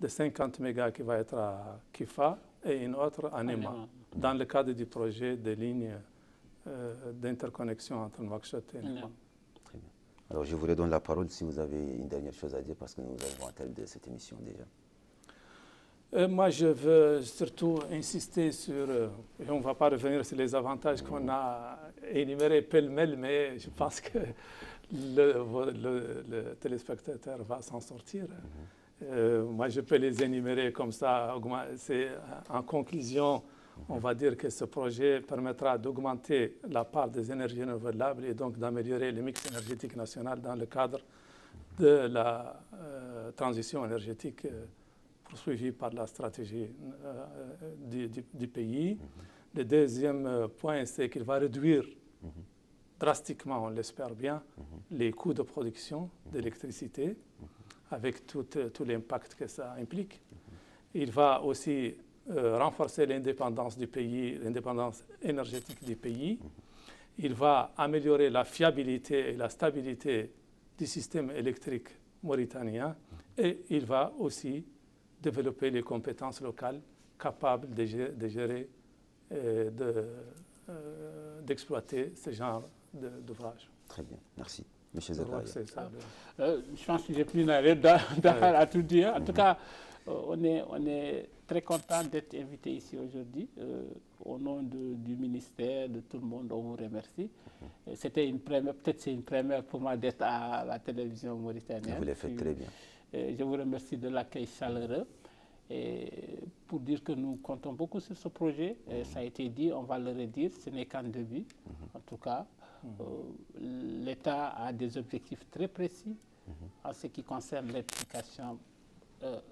de 50 mégas qui va être à Kifa et une autre à Nema, dans le cadre du projet de lignes d'interconnexion entre Nouakchott et Nema. Très bien. Alors, je vous redonne la parole si vous avez une dernière chose à dire, parce que nous avons un terme de cette émission déjà. Moi, je veux surtout insister sur, et on ne va pas revenir sur les avantages qu'on a énumérés pêle-mêle, mais je pense que le téléspectateur va s'en sortir. Moi, je peux les énumérer comme ça. En conclusion, on va dire que ce projet permettra d'augmenter la part des énergies renouvelables et donc d'améliorer le mix énergétique national dans le cadre de la transition énergétique poursuivie par la stratégie du pays. Le deuxième point, c'est qu'il va réduire drastiquement, on l'espère bien, les coûts de production d'électricité avec tout l'impact que ça implique. Il va aussi renforcer l'indépendance du pays, l'indépendance énergétique du pays. Il va améliorer la fiabilité et la stabilité du système électrique mauritanien et il va aussi développer les compétences locales capables de gérer et d'exploiter ce genre d'ouvrage. Très bien, merci. Monsieur Zakaria. Je pense que j'ai plus à tout dire. En tout cas, on est très content d'être invité ici aujourd'hui. Au nom du ministère, de tout le monde, on vous remercie. C'était une première, peut-être c'est une première pour moi d'être à la télévision mauritanienne. Vous l'avez fait très bien. Je vous remercie de l'accueil chaleureux. Et pour dire que nous comptons beaucoup sur ce projet. Ça a été dit, on va le redire, ce n'est qu'un début. En tout cas, l'État a des objectifs très précis en ce qui concerne l'électrification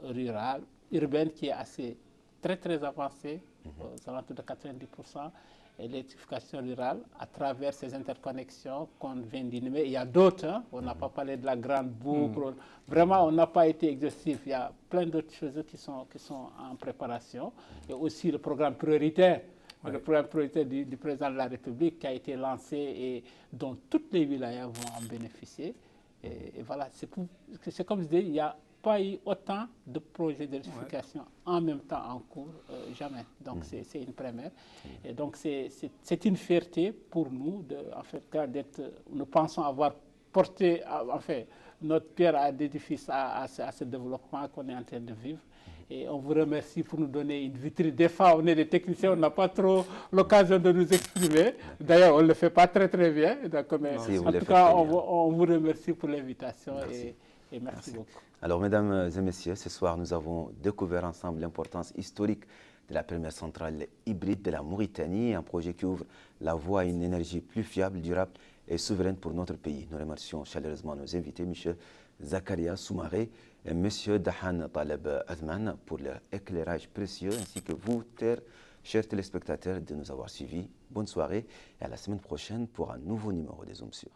rurale, urbaine qui est très avancée, aux alentours de 90%, et l'électrification rurale à travers ces interconnexions qu'on vient d'innover. Il y a d'autres, on n'a pas parlé de la grande boucle, vraiment on n'a pas été exhaustif. Il y a plein d'autres choses qui sont en préparation. Et aussi le programme prioritaire. Le programme prioritaire du président de la République qui a été lancé et dont toutes les wilayas vont en bénéficier. Et voilà, c'est comme je disais, il n'y a pas eu autant de projets d'électrification en même temps en cours, jamais. Donc c'est une première. Et donc c'est une fierté pour nous, en fait, nous pensons avoir porté notre pierre à l'édifice à ce développement qu'on est en train de vivre. Et on vous remercie pour nous donner une vitrine. Des fois, on est des techniciens, on n'a pas trop l'occasion de nous exprimer. D'ailleurs, on ne le fait pas très bien. En tout cas, on vous remercie pour l'invitation et merci beaucoup. Alors, mesdames et messieurs, ce soir, nous avons découvert ensemble l'importance historique de la première centrale hybride de la Mauritanie, un projet qui ouvre la voie à une énergie plus fiable, durable et souveraine pour notre pays. Nous remercions chaleureusement nos invités, M. Zakaria Soumaré et M. Dahan Taleb Adman, pour leur éclairage précieux, ainsi que vous, chers téléspectateurs, de nous avoir suivis. Bonne soirée et à la semaine prochaine pour un nouveau numéro des Zooms Sur.